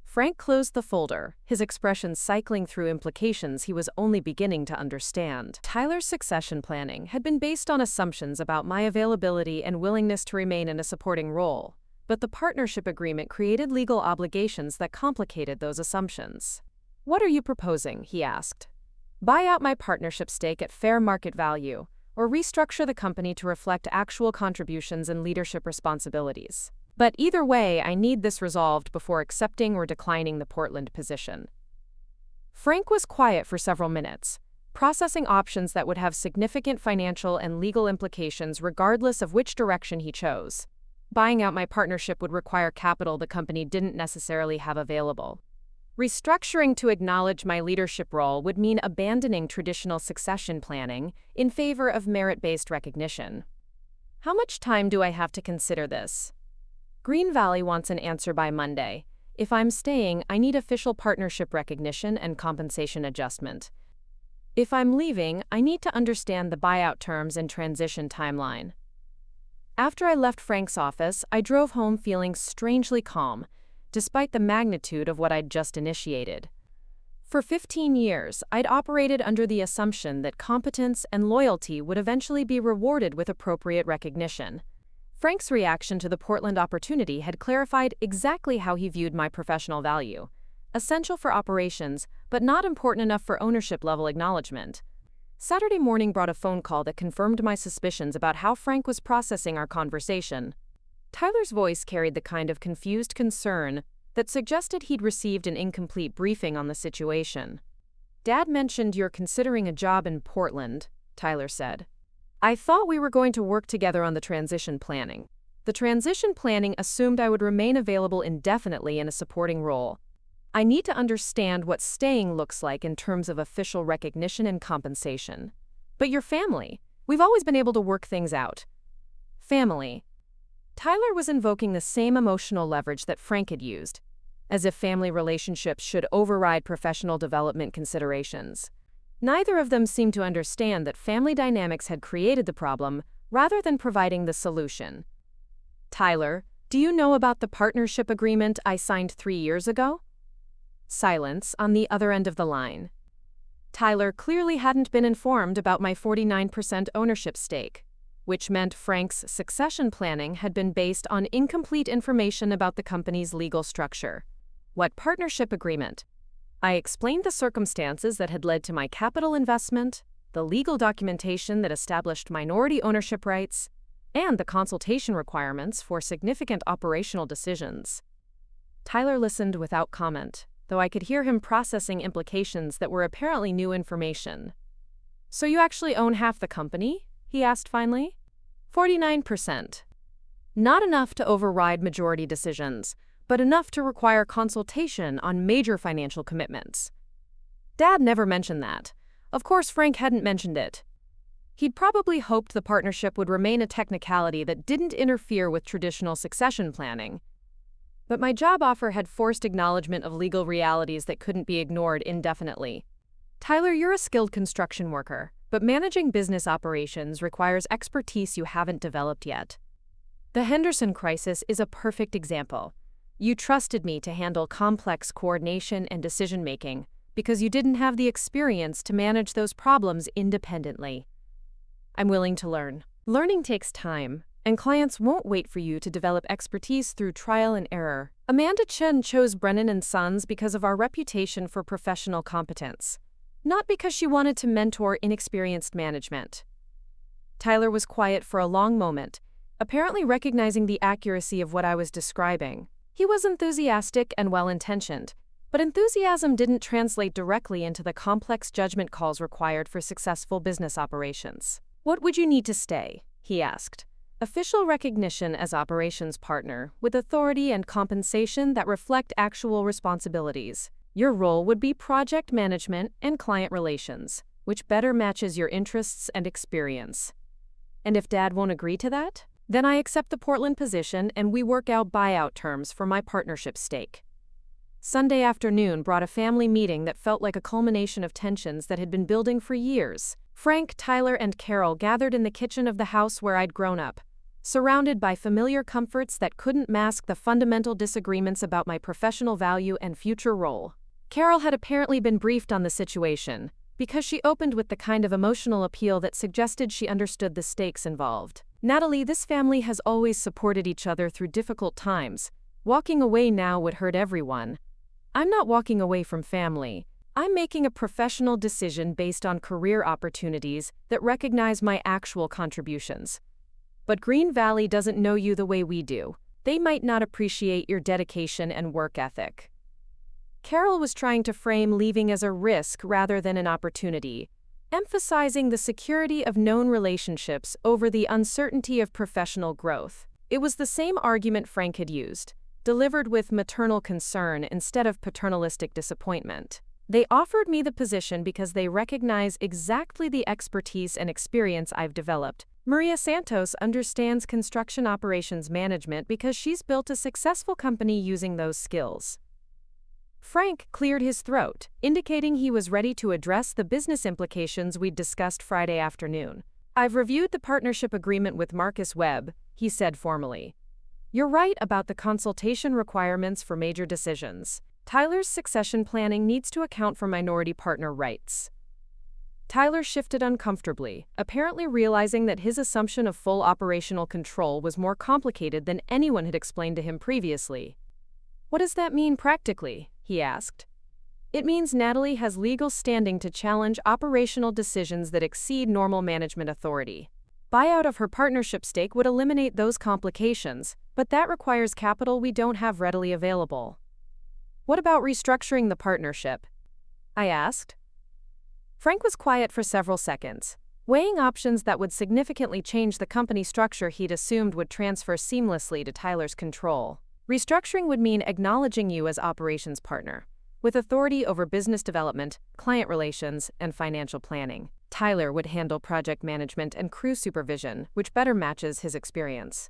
Frank closed the folder, his expression cycling through implications he was only beginning to understand. Tyler's succession planning had been based on assumptions about my availability and willingness to remain in a supporting role, but the partnership agreement created legal obligations that complicated those assumptions. "What are you proposing?" he asked. "Buy out my partnership stake at fair market value, or restructure the company to reflect actual contributions and leadership responsibilities. But either way, I need this resolved before accepting or declining the Portland position." Frank was quiet for several minutes, processing options that would have significant financial and legal implications regardless of which direction he chose. Buying out my partnership would require capital the company didn't necessarily have available. Restructuring to acknowledge my leadership role would mean abandoning traditional succession planning in favor of merit-based recognition. "How much time do I have to consider this?" "Green Valley wants an answer by Monday. If I'm staying, I need official partnership recognition and compensation adjustment. If I'm leaving, I need to understand the buyout terms and transition timeline." After I left Frank's office, I drove home feeling strangely calm, despite the magnitude of what I'd just initiated. For 15 years, I'd operated under the assumption that competence and loyalty would eventually be rewarded with appropriate recognition. Frank's reaction to the Portland opportunity had clarified exactly how he viewed my professional value. Essential for operations, but not important enough for ownership-level acknowledgement. Saturday morning brought a phone call that confirmed my suspicions about how Frank was processing our conversation. Tyler's voice carried the kind of confused concern that suggested he'd received an incomplete briefing on the situation. "Dad mentioned you're considering a job in Portland," Tyler said. "I thought we were going to work together on the transition planning. The transition planning assumed I would remain available indefinitely in a supporting role. I need to understand what staying looks like in terms of official recognition and compensation. But your family, we've always been able to work things out." Family. Tyler was invoking the same emotional leverage that Frank had used, as if family relationships should override professional development considerations. Neither of them seemed to understand that family dynamics had created the problem rather than providing the solution. "Tyler, do you know about the partnership agreement I signed 3 years ago?" Silence on the other end of the line. Tyler clearly hadn't been informed about my 49% ownership stake, which meant Frank's succession planning had been based on incomplete information about the company's legal structure. "What partnership agreement?" I explained the circumstances that had led to my capital investment, the legal documentation that established minority ownership rights, and the consultation requirements for significant operational decisions. Tyler listened without comment, though I could hear him processing implications that were apparently new information. "So you actually own half the company?" he asked finally. 49%. Not enough to override majority decisions, but enough to require consultation on major financial commitments. Dad never mentioned that. Of course, Frank hadn't mentioned it. He'd probably hoped the partnership would remain a technicality that didn't interfere with traditional succession planning. But my job offer had forced acknowledgement of legal realities that couldn't be ignored indefinitely. "Tyler, you're a skilled construction worker, but managing business operations requires expertise you haven't developed yet. The Henderson crisis is a perfect example. You trusted me to handle complex coordination and decision-making because you didn't have the experience to manage those problems independently. I'm willing to learn. Learning takes time, and clients won't wait for you to develop expertise through trial and error. Amanda Chen chose Brennan Sons because of our reputation for professional competence, not because she wanted to mentor inexperienced management. Tyler was quiet for a long moment, apparently recognizing the accuracy of what I was describing. He was enthusiastic and well-intentioned, but enthusiasm didn't translate directly into the complex judgment calls required for successful business operations. What would you need to stay? He asked. Official recognition as operations partner, with authority and compensation that reflect actual responsibilities. Your role would be project management and client relations, which better matches your interests and experience. And if Dad won't agree to that? Then I accept the Portland position and we work out buyout terms for my partnership stake. Sunday afternoon brought a family meeting that felt like a culmination of tensions that had been building for years. Frank, Tyler, and Carol gathered in the kitchen of the house where I'd grown up, surrounded by familiar comforts that couldn't mask the fundamental disagreements about my professional value and future role. Carol had apparently been briefed on the situation, because she opened with the kind of emotional appeal that suggested she understood the stakes involved. Natalie, this family has always supported each other through difficult times. Walking away now would hurt everyone. I'm not walking away from family. I'm making a professional decision based on career opportunities that recognize my actual contributions. But Green Valley doesn't know you the way we do. They might not appreciate your dedication and work ethic. Carol was trying to frame leaving as a risk rather than an opportunity, emphasizing the security of known relationships over the uncertainty of professional growth. It was the same argument Frank had used, delivered with maternal concern instead of paternalistic disappointment. They offered me the position because they recognize exactly the expertise and experience I've developed. Maria Santos understands construction operations management because she's built a successful company using those skills. Frank cleared his throat, indicating he was ready to address the business implications we'd discussed Friday afternoon. I've reviewed the partnership agreement with Marcus Webb, he said formally. You're right about the consultation requirements for major decisions. Tyler's succession planning needs to account for minority partner rights. Tyler shifted uncomfortably, apparently realizing that his assumption of full operational control was more complicated than anyone had explained to him previously. What does that mean practically? He asked. It means Natalie has legal standing to challenge operational decisions that exceed normal management authority. Buyout of her partnership stake would eliminate those complications, but that requires capital we don't have readily available. What about restructuring the partnership? I asked. Frank was quiet for several seconds, weighing options that would significantly change the company structure he'd assumed would transfer seamlessly to Tyler's control. Restructuring would mean acknowledging you as operations partner, with authority over business development, client relations, and financial planning. Tyler would handle project management and crew supervision, which better matches his experience.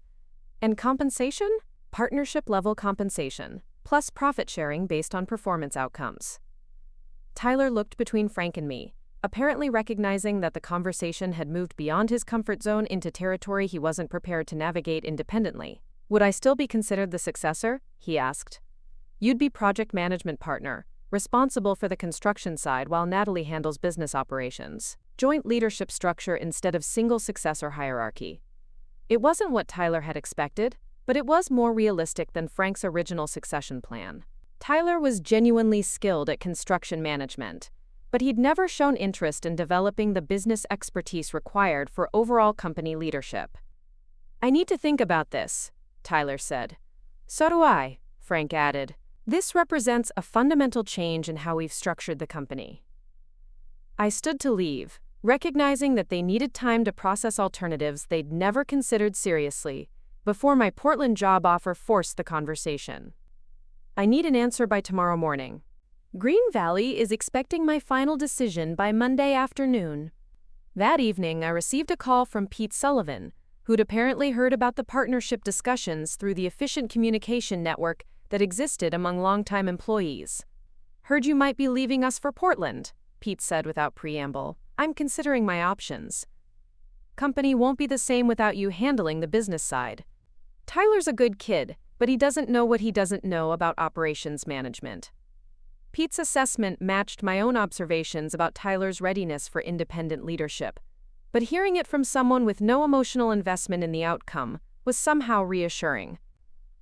And compensation? Partnership-level compensation, plus profit sharing based on performance outcomes. Tyler looked between Frank and me, apparently recognizing that the conversation had moved beyond his comfort zone into territory he wasn't prepared to navigate independently. Would I still be considered the successor? He asked. You'd be project management partner, responsible for the construction side while Natalie handles business operations. Joint leadership structure instead of single successor hierarchy. It wasn't what Tyler had expected, but it was more realistic than Frank's original succession plan. Tyler was genuinely skilled at construction management, but he'd never shown interest in developing the business expertise required for overall company leadership. I need to think about this, Tyler said. So do I, Frank added. This represents a fundamental change in how we've structured the company. I stood to leave, recognizing that they needed time to process alternatives they'd never considered seriously, before my Portland job offer forced the conversation. I need an answer by tomorrow morning. Green Valley is expecting my final decision by Monday afternoon. That evening, I received a call from Pete Sullivan, who'd apparently heard about the partnership discussions through the efficient communication network that existed among longtime employees. Heard you might be leaving us for Portland, Pete said without preamble. I'm considering my options. Company won't be the same without you handling the business side. Tyler's a good kid, but he doesn't know what he doesn't know about operations management. Pete's assessment matched my own observations about Tyler's readiness for independent leadership, but hearing it from someone with no emotional investment in the outcome was somehow reassuring.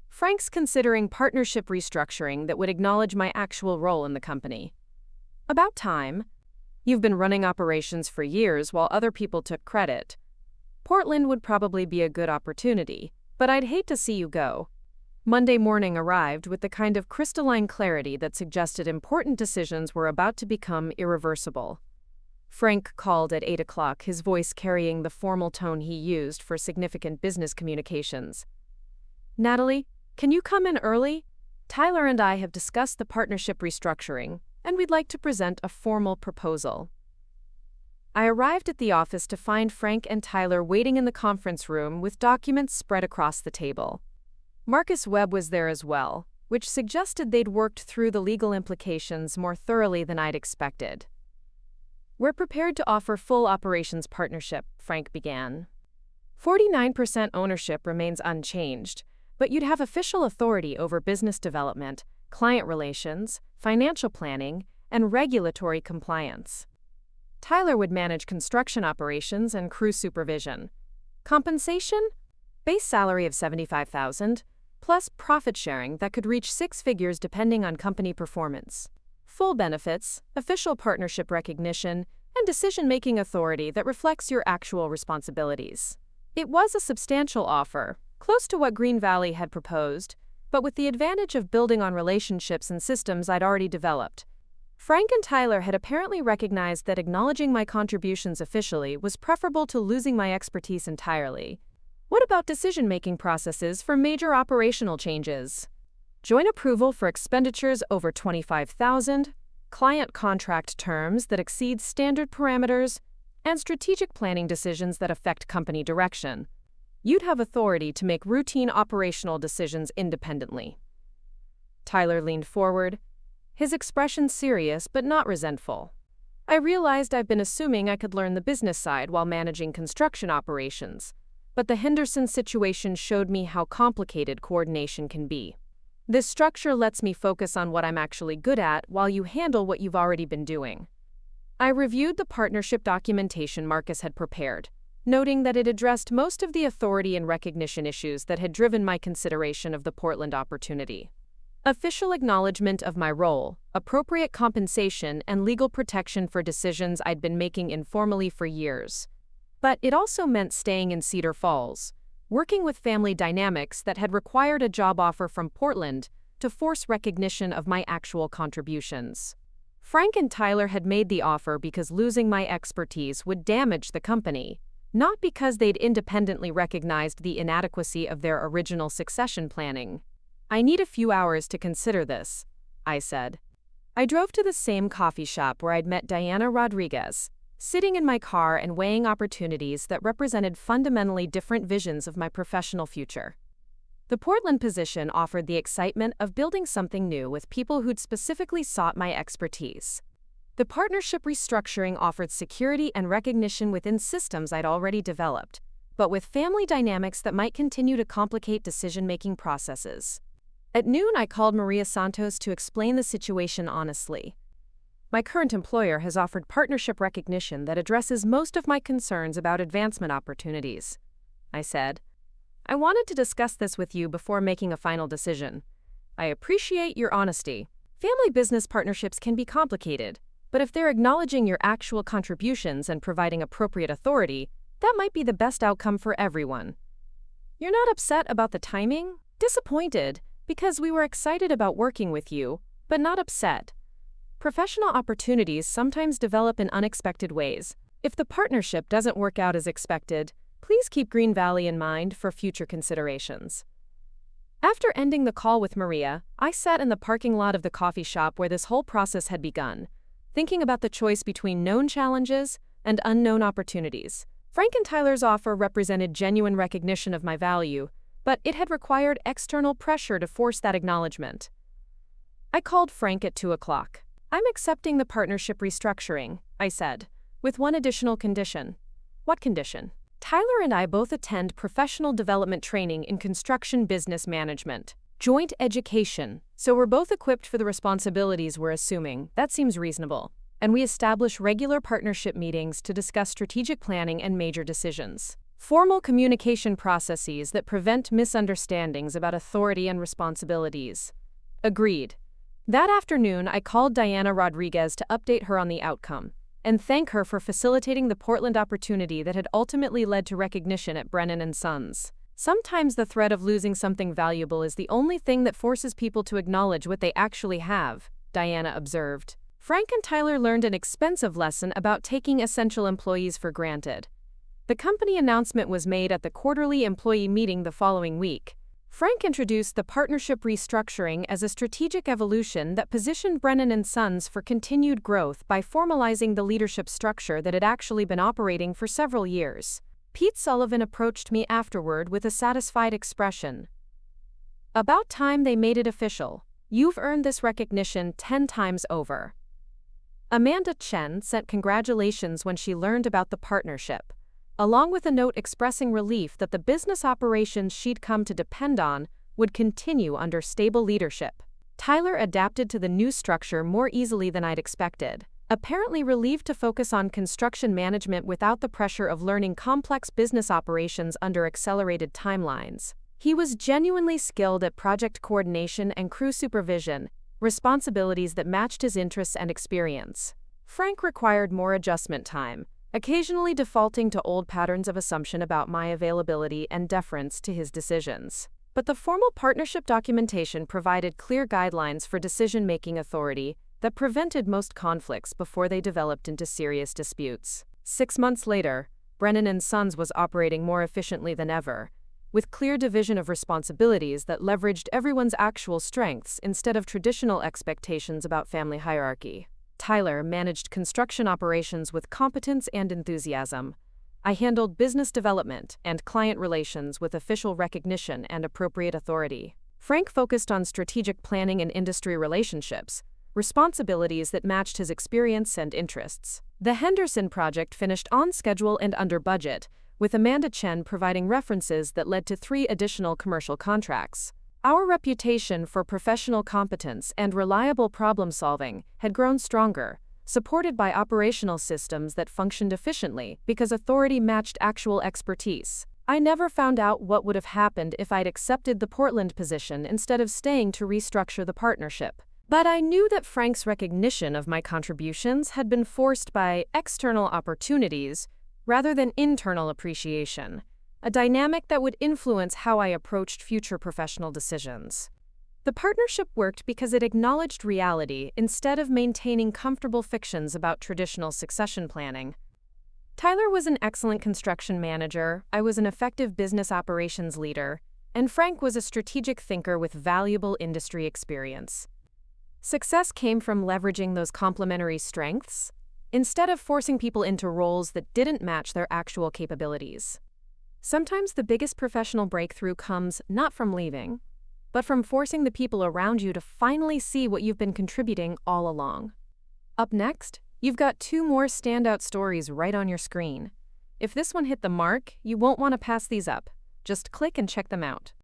Frank's considering partnership restructuring that would acknowledge my actual role in the company. About time. You've been running operations for years while other people took credit. Portland would probably be a good opportunity, but I'd hate to see you go. Monday morning arrived with the kind of crystalline clarity that suggested important decisions were about to become irreversible. Frank called at 8 o'clock, his voice carrying the formal tone he used for significant business communications. Natalie, can you come in early? Tyler and I have discussed the partnership restructuring, and we'd like to present a formal proposal. I arrived at the office to find Frank and Tyler waiting in the conference room with documents spread across the table. Marcus Webb was there as well, which suggested they'd worked through the legal implications more thoroughly than I'd expected. We're prepared to offer full operations partnership, Frank began. 49% ownership remains unchanged, but you'd have official authority over business development, client relations, financial planning, and regulatory compliance. Tyler would manage construction operations and crew supervision. Compensation? Base salary of $75,000, plus profit sharing that could reach 6 figures depending on company performance. Full benefits, official partnership recognition, and decision-making authority that reflects your actual responsibilities. It was a substantial offer, close to what Green Valley had proposed, but with the advantage of building on relationships and systems I'd already developed. Frank and Tyler had apparently recognized that acknowledging my contributions officially was preferable to losing my expertise entirely. What about decision-making processes for major operational changes? Joint approval for expenditures over $25,000, client contract terms that exceed standard parameters, and strategic planning decisions that affect company direction. You'd have authority to make routine operational decisions independently. Tyler leaned forward, his expression serious but not resentful. I realized I've been assuming I could learn the business side while managing construction operations, but the Henderson situation showed me how complicated coordination can be. This structure lets me focus on what I'm actually good at while you handle what you've already been doing. I reviewed the partnership documentation Marcus had prepared, noting that it addressed most of the authority and recognition issues that had driven my consideration of the Portland opportunity. Official acknowledgement of my role, appropriate compensation, and legal protection for decisions I'd been making informally for years. But it also meant staying in Cedar Falls, working with family dynamics that had required a job offer from Portland to force recognition of my actual contributions. Frank and Tyler had made the offer because losing my expertise would damage the company, not because they'd independently recognized the inadequacy of their original succession planning. I need a few hours to consider this, I said. I drove to the same coffee shop where I'd met Diana Rodriguez, sitting in my car and weighing opportunities that represented fundamentally different visions of my professional future. The Portland position offered the excitement of building something new with people who'd specifically sought my expertise. The partnership restructuring offered security and recognition within systems I'd already developed, but with family dynamics that might continue to complicate decision-making processes. At noon, I called Maria Santos to explain the situation honestly. My current employer has offered partnership recognition that addresses most of my concerns about advancement opportunities, I said. I wanted to discuss this with you before making a final decision. I appreciate your honesty. Family business partnerships can be complicated, but if they're acknowledging your actual contributions and providing appropriate authority, that might be the best outcome for everyone. You're not upset about the timing? Disappointed, because we were excited about working with you, but not upset. Professional opportunities sometimes develop in unexpected ways. If the partnership doesn't work out as expected, please keep Green Valley in mind for future considerations. After ending the call with Maria, I sat in the parking lot of the coffee shop where this whole process had begun, thinking about the choice between known challenges and unknown opportunities. Frank and Tyler's offer represented genuine recognition of my value, but it had required external pressure to force that acknowledgement. I called Frank at 2 o'clock. I'm accepting the partnership restructuring, I said, with one additional condition. What condition? Tyler and I both attend professional development training in construction business management. Joint education. So we're both equipped for the responsibilities we're assuming. That seems reasonable. And we establish regular partnership meetings to discuss strategic planning and major decisions. Formal communication processes that prevent misunderstandings about authority and responsibilities. Agreed. That afternoon, I called Diana Rodriguez to update her on the outcome and thank her for facilitating the Portland opportunity that had ultimately led to recognition at Brennan Sons. Sometimes the threat of losing something valuable is the only thing that forces people to acknowledge what they actually have, Diana observed. Frank and Tyler learned an expensive lesson about taking essential employees for granted. The company announcement was made at the quarterly employee meeting the following week. Frank introduced the partnership restructuring as a strategic evolution that positioned Brennan Sons for continued growth by formalizing the leadership structure that had actually been operating for several years. Pete Sullivan approached me afterward with a satisfied expression. About time they made it official. You've earned this recognition 10 times over. Amanda Chen sent congratulations when she learned about the partnership, along with a note expressing relief that the business operations she'd come to depend on would continue under stable leadership. Tyler adapted to the new structure more easily than I'd expected, apparently relieved to focus on construction management without the pressure of learning complex business operations under accelerated timelines. He was genuinely skilled at project coordination and crew supervision, responsibilities that matched his interests and experience. Frank required more adjustment time, occasionally defaulting to old patterns of assumption about my availability and deference to his decisions. But the formal partnership documentation provided clear guidelines for decision-making authority that prevented most conflicts before they developed into serious disputes. 6 months later, Brennan Sons was operating more efficiently than ever, with clear division of responsibilities that leveraged everyone's actual strengths instead of traditional expectations about family hierarchy. Tyler managed construction operations with competence and enthusiasm. I handled business development and client relations with official recognition and appropriate authority. Frank focused on strategic planning and industry relationships, responsibilities that matched his experience and interests. The Henderson project finished on schedule and under budget, with Amanda Chen providing references that led to 3 additional commercial contracts. Our reputation for professional competence and reliable problem-solving had grown stronger, supported by operational systems that functioned efficiently because authority matched actual expertise. I never found out what would have happened if I'd accepted the Portland position instead of staying to restructure the partnership. But I knew that Frank's recognition of my contributions had been forced by external opportunities rather than internal appreciation, a dynamic that would influence how I approached future professional decisions. The partnership worked because it acknowledged reality instead of maintaining comfortable fictions about traditional succession planning. Tyler was an excellent construction manager, I was an effective business operations leader, and Frank was a strategic thinker with valuable industry experience. Success came from leveraging those complementary strengths, instead of forcing people into roles that didn't match their actual capabilities. Sometimes the biggest professional breakthrough comes not from leaving, but from forcing the people around you to finally see what you've been contributing all along. Up next, you've got 2 more standout stories right on your screen. If this one hit the mark, you won't want to pass these up. Just click and check them out.